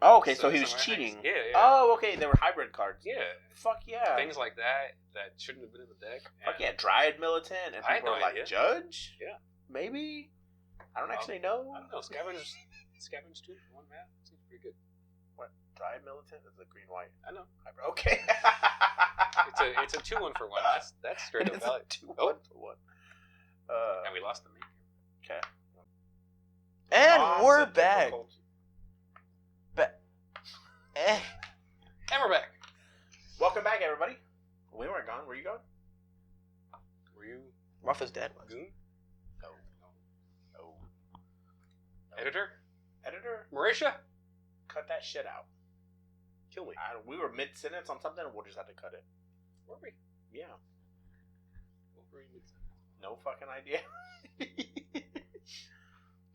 Oh, okay, so he was some other cheating. things. Yeah, yeah. Oh, okay, they were hybrid cards. Yeah. Fuck yeah. Things like that shouldn't have been in the deck. Fuck And yeah, Dryad Militant, and I had people no are like, idea. Judge? Yeah. Maybe? I don't actually know. I don't know. Scavenge 2 for 1 mana seems pretty good. What? Dryad Militant is a green-white I know. hybrid. Okay. It's a 2-1 for 1. That's straight up It's valid. a 2-1 Oh. for 1. And we lost the main. Okay. And Mom's we're a back. difficult- And we're back. Welcome back, everybody. We weren't gone. Were you gone? Were you Ruff is dead. Goon? No. No. Editor? Editor, Marisha? cut that shit out. Kill me. We were mid-sentence on something, and we'll just have to cut it. Were we? Yeah. What were you No fucking idea.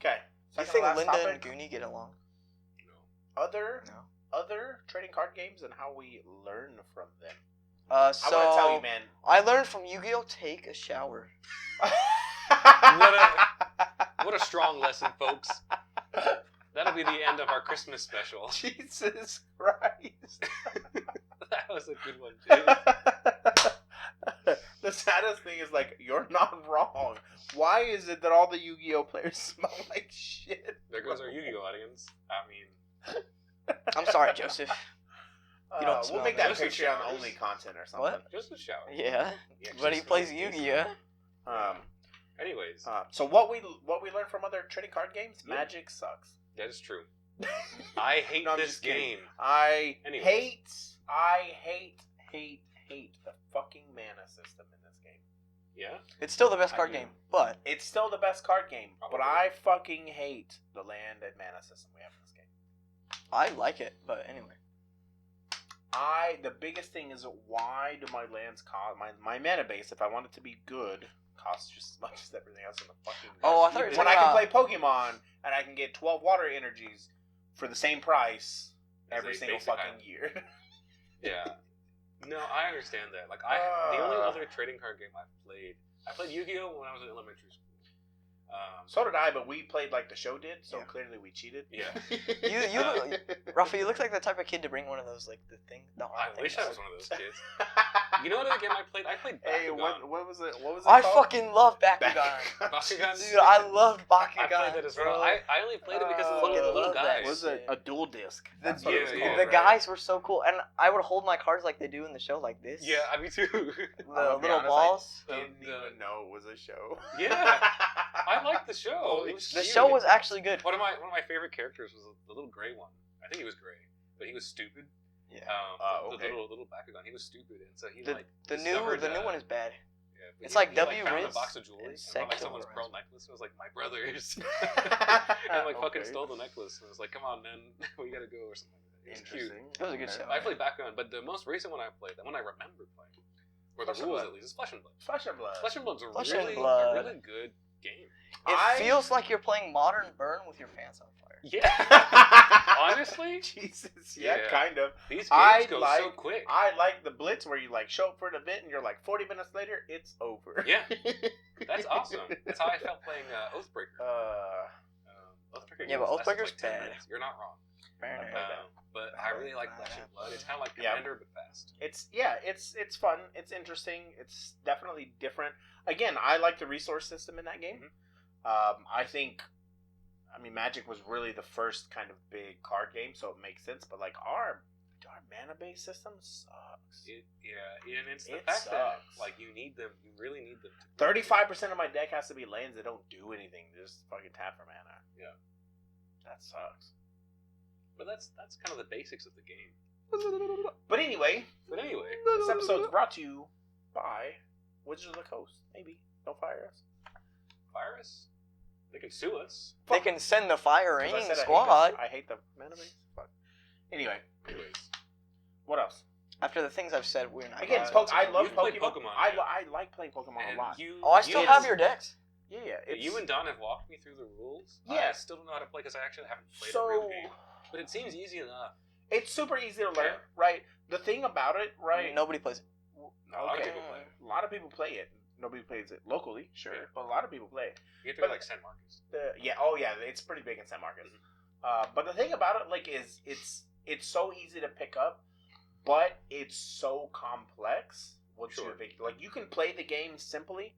Okay. Do you Second to think last Linda topic. and Goonie get along? No. Other trading card games and how we learn from them. So I want to tell you, man. I learned from Yu-Gi-Oh! Take a shower. What a strong lesson, folks. That'll be the end of our Christmas special. Jesus Christ. That was a good one, too. The saddest thing is, like, you're not wrong. Why is it that all the Yu-Gi-Oh! Players smell like shit? There goes our Yu-Gi-Oh! audience. I mean, I'm sorry, Joseph. You don't we'll smell make that. that Joseph Patreon showers. only content or something. What? just a shower. Yeah, Yeah, but he just plays like Yu-Gi-Oh! Anyways, So what we learned from other trading card games? Yeah. Magic sucks. that is true. I hate No, I'm this just kidding. game. I Anyways. hate the fucking mana system in this game. Yeah? It's still the best I card do. game, but It's still the best card game, but Probably. I fucking hate the land and mana system we have in this game. I like it. But anyway, The biggest thing is, why do my lands cost my mana base, if I want it to be good, costs just as much as everything else in the fucking game? Oh, I thought you were when I talking can play Pokemon and I can get 12 water energies for the same price As every a single basic fucking item. year. Yeah. No, I understand that. Like, the only other trading card game I played Yu-Gi-Oh! When I was in elementary school. So did I, but we played like the show did, so Yeah. clearly we cheated. Yeah. you Rafa, you look like the type of kid to bring one of those, like the thing. The arm I wish I things. was one of those kids. You know what other game I played? I played Hey, Bakugan. what was it? What was it I called? fucking love Bakugan. Bakugan? Dude, I loved Bakugan. I played that as well. bro. I only played it because of fucking the little love that guys. Was it a dual disc? The, That's what it was yeah, called, the right? guys were so cool, and I would hold my cards like they do in the show, like this. Yeah, me too. The I'll be little honest, balls. I didn't even know it was a show. Yeah. I liked the show. Holy It was The cute. show was actually good. One of my favorite characters was the little gray one. I think he was gray, but he was stupid. Yeah. Okay. The little Bakugan, he was stupid, and so he The new discovered, one is bad. Yeah, but It's he- like he, W found a Riz box of jewelry, and and found, like Sector someone's Riz. pearl necklace. It was like my brother's, and like fucking Okay. stole the necklace. And I was like, "Come on, man, we gotta go," or something like that. It's cute. It was a good show. I played Background, but the most recent one I played, the one I remember playing, or the rules at least, is Flesh and Blood. Flesh and Blood. Flesh and Blood's a Flesh and really good game. It feels like you're playing Modern Burn with your pants on fire. Yeah. Honestly? Jesus. Yeah, kind of. These games go so quick. I like the Blitz where you like show up for an event and you're like 40 minutes later, it's over. Yeah. That's awesome. That's how I felt playing Oathbreaker. Oathbreaker. Yeah, but Oathbreaker's like 10 bad. minutes. You're not wrong. But I really like Flesh and Blood. It's kind of like Commander, but fast. It's fun. It's interesting. It's definitely different. Again, I like the resource system in that game. Mm-hmm. I mean, Magic was really the first kind of big card game, so it makes sense. But like our mana-based system sucks. And it's the fact that like you need them. You really need them. 35% of my deck has to be lands that don't do anything. Just fucking tap for mana. Yeah, that sucks. But that's kind of the basics of the game. But anyway, this episode is brought to you by Wizards of the Coast. Maybe don't fire us. Fire us? They can sue us. They can send the firing squad. I hate the mana base. Fuck. Anyways, what else? After the things I've said, we're not. Again, I love Pokemon. I like playing Pokemon a lot. I still have your decks. Yeah. You and Don have walked me through the rules. Yeah. I still don't know how to play because I actually haven't played a real game. But it seems easy enough. It's super easy to learn, right? The thing about it, right? Nobody plays it. A lot of people play it. A lot of people play it. Nobody plays it locally, sure, but a lot of people play it. You have to go like San Marcos. It's pretty big in San Marcos. Mm-hmm. But the thing about it, like, is it's so easy to pick up, but it's so complex. Like, you can play the game simply,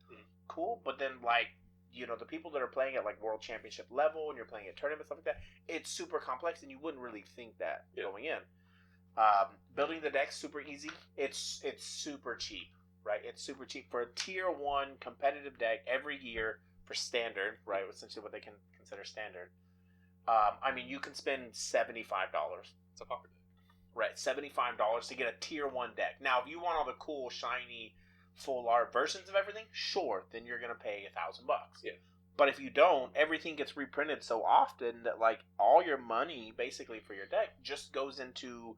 cool, but then like, you know, the people that are playing at like world championship level and you're playing at tournaments, stuff like that, it's super complex and you wouldn't really think that going in. Building the deck's super easy. It's super cheap, right? It's super cheap for a tier 1 competitive deck every year for standard, right? Essentially what they can consider standard. I mean, you can spend $75. It's a pucker deck. Right, $75 to get a tier 1 deck. Now, if you want all the cool, shiny, full art versions of everything, sure, then you're gonna pay $1,000. Yeah. But if you don't, everything gets reprinted so often that like all your money basically for your deck just goes into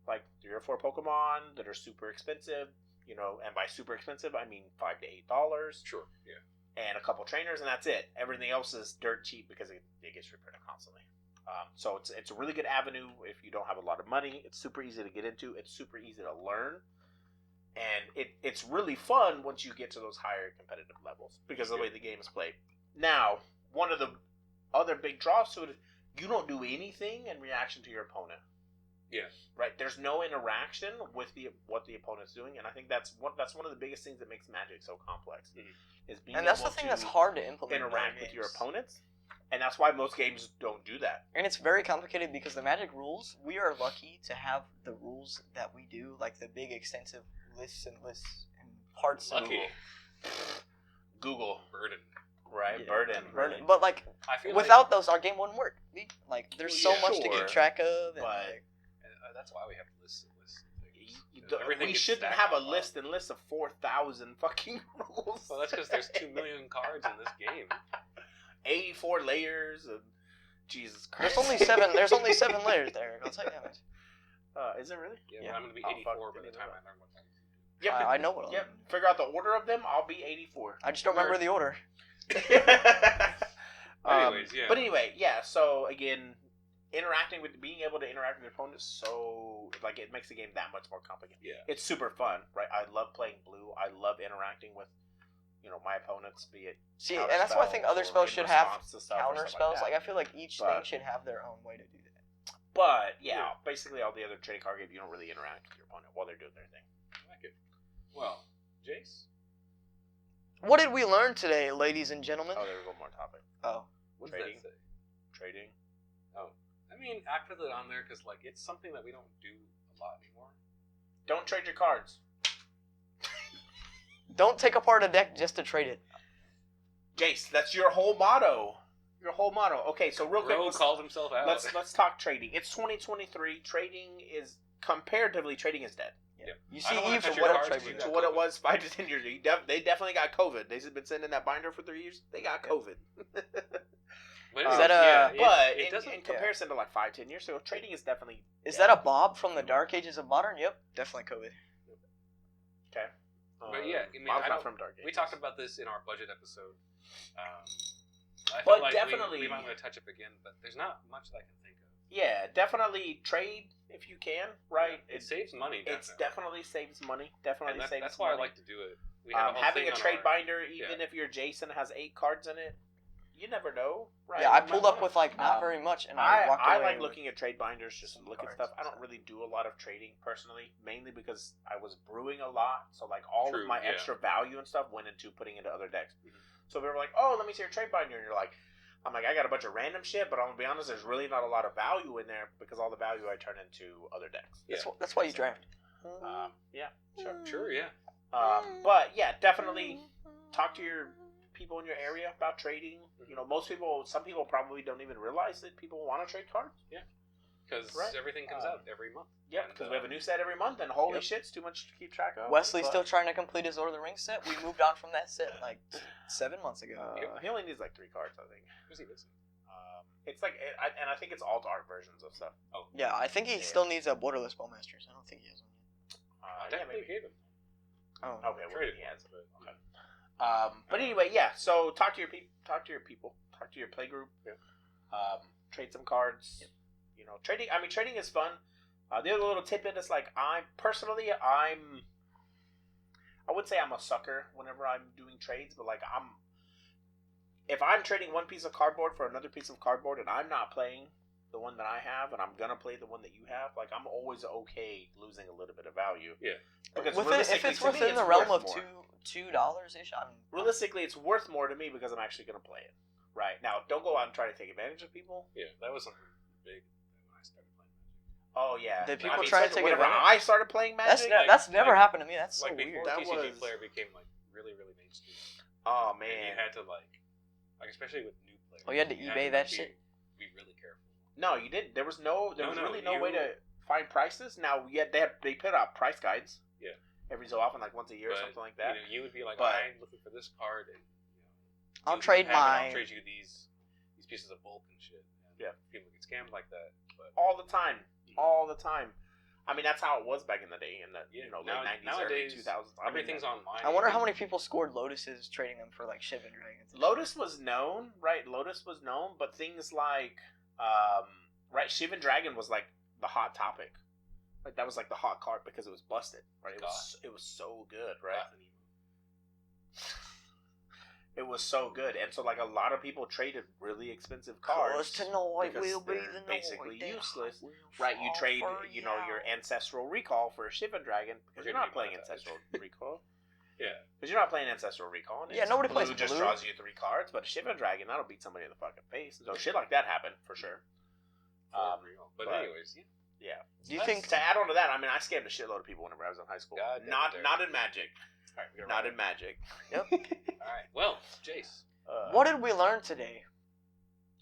like 3 or 4 Pokemon that are super expensive, you know, and by super expensive I mean $5 to $8. Sure. Yeah. And a couple trainers, and that's it. Everything else is dirt cheap because it gets reprinted constantly. So it's a really good avenue if you don't have a lot of money. It's super easy to get into. It's super easy to learn. And it's really fun once you get to those higher competitive levels because of the way the game is played. Now, one of the other big draws to it is you don't do anything in reaction to your opponent. Yeah. Right? There's no interaction with what the opponent's doing, and I think that's one of the biggest things that makes Magic so complex. Mm-hmm. Is being and that's able the thing to that's hard to implement. Interact with your opponents. And that's why most games don't do that. And it's very complicated because the Magic rules, we are lucky to have the rules that we do, like the big extensive lists and parts. Lucky. Google. Burden. Right? Yeah. Burden. But like, without those, our game wouldn't work. Like, there's so much to keep track of. And that's why we have lists and lists. We shouldn't have a list and list of 4,000 fucking rules. Well, that's because there's 2 million cards in this game. 84 layers of Jesus Christ. There's only 7 layers there. I'll tell you that much. Is it really? Yeah. I'm gonna be 84 by the time I learn what that is. Yep. I know what. Yep. Figure out the order of them. I'll be 84. I just don't remember the order. Anyways, yeah. But anyway, yeah. So again, being able to interact with your opponent is so like it makes the game that much more complicated. Yeah. It's super fun, right? I love playing blue. I love interacting with, you know, my opponents. Be it and that's why I think other spells should have counter spells. Like I feel like each thing should have their own way to do that. But basically all the other trading card games, you don't really interact with your opponent while they're doing their thing. I like it. Well, Jace, what did we learn today, ladies and gentlemen? Oh, there was one more topic. Oh, what's trading? That say? Trading. Oh, I mean, I put it on there because like it's something that we don't do a lot anymore. Don't trade your cards. Don't take apart a deck just to trade it. Jace, that's your whole motto. Your whole motto. Okay, so real quick, called himself out. Let's talk trading. It's 2023. Trading is dead. Yeah. You see, what it was 5 to 10 years ago. They definitely got COVID. They've been sitting in that binder for 3 years. They got COVID. But Is that a- but it doesn't. in comparison to like 5-10 years ago, trading is definitely. Is that a Bob from the Dark Ages of Modern? Yep, definitely COVID. Okay. But yeah, I mean, Bob's not from Dark Ages. We talked about this in our budget episode. I But feel like definitely- we might want to touch up again, but there's not much that I can think of. Yeah, definitely trade if you can. Right. It saves money. It's definitely saves money. Definitely saves. That's why I like to do it. We have a whole having thing a on trade our- binder, even if your Jason has 8 cards in it, you never know, right? Yeah, I pulled up with like not very much, and I walked away. I like with- looking at trade binders just to look at cards stuff. I and don't stuff. really do a lot of trading personally, mainly because I was brewing a lot. So like all True, of my yeah. extra value and stuff went into putting into other decks. Mhm. So they were like, "Oh, let me see your trade binder," and you're like, "I'm like, I got a bunch of random shit, but I'm gonna be honest, there's really not a lot of value in there because all the value I turn into other decks." Yeah. That's why you draft. Yeah, sure. Sure, yeah. But yeah, definitely talk to your people in your area about trading. You know, some people probably don't even realize that people want to trade cards. Because Right. everything comes out every month. Yeah, And, because we have a new set every month, and holy Yep. shit, it's too much to keep track of. Wesley's But, still trying to complete his Lord of the Rings set. We moved on from that set like 7 months ago. He only needs like 3 cards, I think. Who's he missing? It's like, and I think it's alt art versions of stuff. Yeah, I think he still needs a borderless bowmasters. I don't think he has one yet. I Yeah, definitely maybe. gave him. Oh, Okay, well, Traded he has. one, but- Okay. But anyway, yeah. So talk to your people. Talk to your play group. Yeah. Trade some cards. You know, trading. I mean, trading is fun. The other little tidbit is like I would say I'm a sucker whenever I'm doing trades, but like if I'm trading one piece of cardboard for another piece of cardboard, and I'm not playing the one that I have, and I'm gonna play the one that you have, like I'm always okay losing a little bit of value. Yeah. Because if realistically, it's to me, within the it's realm worth of more. $2 ish, Realistically, it's worth more to me because I'm actually going to play it. Right. Now, don't go out and try to take advantage of people. Yeah, that was something big when I started playing Magic. Oh, yeah. Did people I mean, try to especially take whenever advantage? I started playing Magic. That's never happened to me. That's so Like weird. before That TCG was- player became like really, really mainstream. Oh, And you man. had to like especially with new players. Oh, you had to eBay that shit? Be really careful. No, you didn't. There was really no you- way to find prices. Now, yeah, they put out price guides. Yeah. Every so often, like once a year or But, something like that. You know, you would be like, But- I'm looking for this card, and I'll you trade have it, I'll mine. trade you these pieces of bulk and shit. And Yeah. people get scammed like that. But All the time. All the time. I mean, that's how it was back in the day, in the late 90s, nowadays, early 2000s. everything's online. I wonder how many people scored Lotuses trading them for like Shiv and Dragons. Lotus was known, right? Lotus was known, but things like, right, Shiv and Dragon was like the hot topic. Like that was like the hot card because it was busted, right? It was so good, right? It was so good, and so like a lot of people traded really expensive cards. Tonight will because be they're the basically night that useless. I will Right, you fall trade, for your Ancestral Recall for a Shiv and Dragon because We're you're gonna not be playing monetized. Ancestral Recall. Yeah. Because you're not playing Ancestral Recall. And Yeah, it's nobody plays just blue. draws you 3 cards, but Shiv and Dragon, that'll beat somebody in the fucking face. So shit like that happened, for sure. For real. But anyways, Yeah. Do you think? To add on to that, I mean, I scammed a shitload of people whenever I was in high school. God damn Not it, not in Magic. all right, we gotta Not wrap in Magic. Yep. it. All right. Well, Jace, What did we learn today?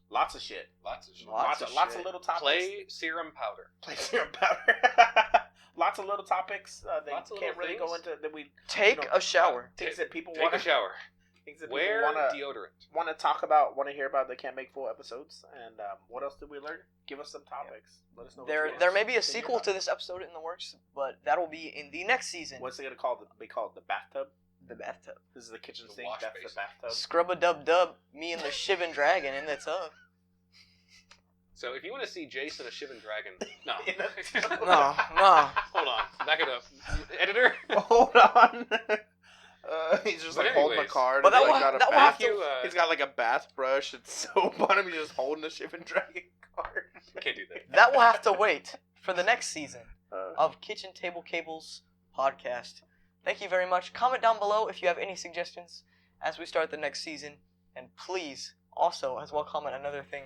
Lots of shit. lots of shit. Lots of lots shit. of little topics. Play serum powder. Play serum powder. Lots of little topics that Lots of can't little really go things. into that we Take No. a shower. things that people Take want a shower. things that Wear people deodorant. want to talk about, want to hear about. They can't make full episodes. And what else did we learn? Give us some topics. Let us know. There may be a sequel to this episode in the works, but that'll be in the next season. What's it gonna call? They call it the bathtub. The bathtub. This is the kitchen The sink. wash That's basin. the bathtub. Scrub a dub dub. Me and the Shiv and Dragon in the tub. So if you want to see Jace and a Shivan Dragon, no. In the- No. Hold on. Back it up. Editor? Hold on. He's just But like holding the anyways. card. But and that he's will- got a that will bath. have to- He's got like a bath brush and soap on him. He's just holding a Shiv and Dragon card. Can't do that. That will have to wait for the next season Uh, of Kitchen Table Cables podcast. Thank you very much. Comment down below if you have any suggestions as we start the next season. And please, also, as well, comment another thing.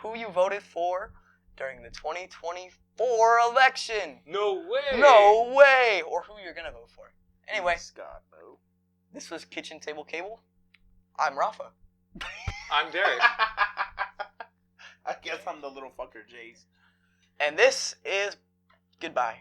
Who you voted for during the 2024 election. No way! No way! Or who you're going to vote for. Anyway, Scott, no. this was Kitchen Table Cable. I'm Rafa. I'm Derek. I guess I'm the little fucker, Jace. And this is goodbye.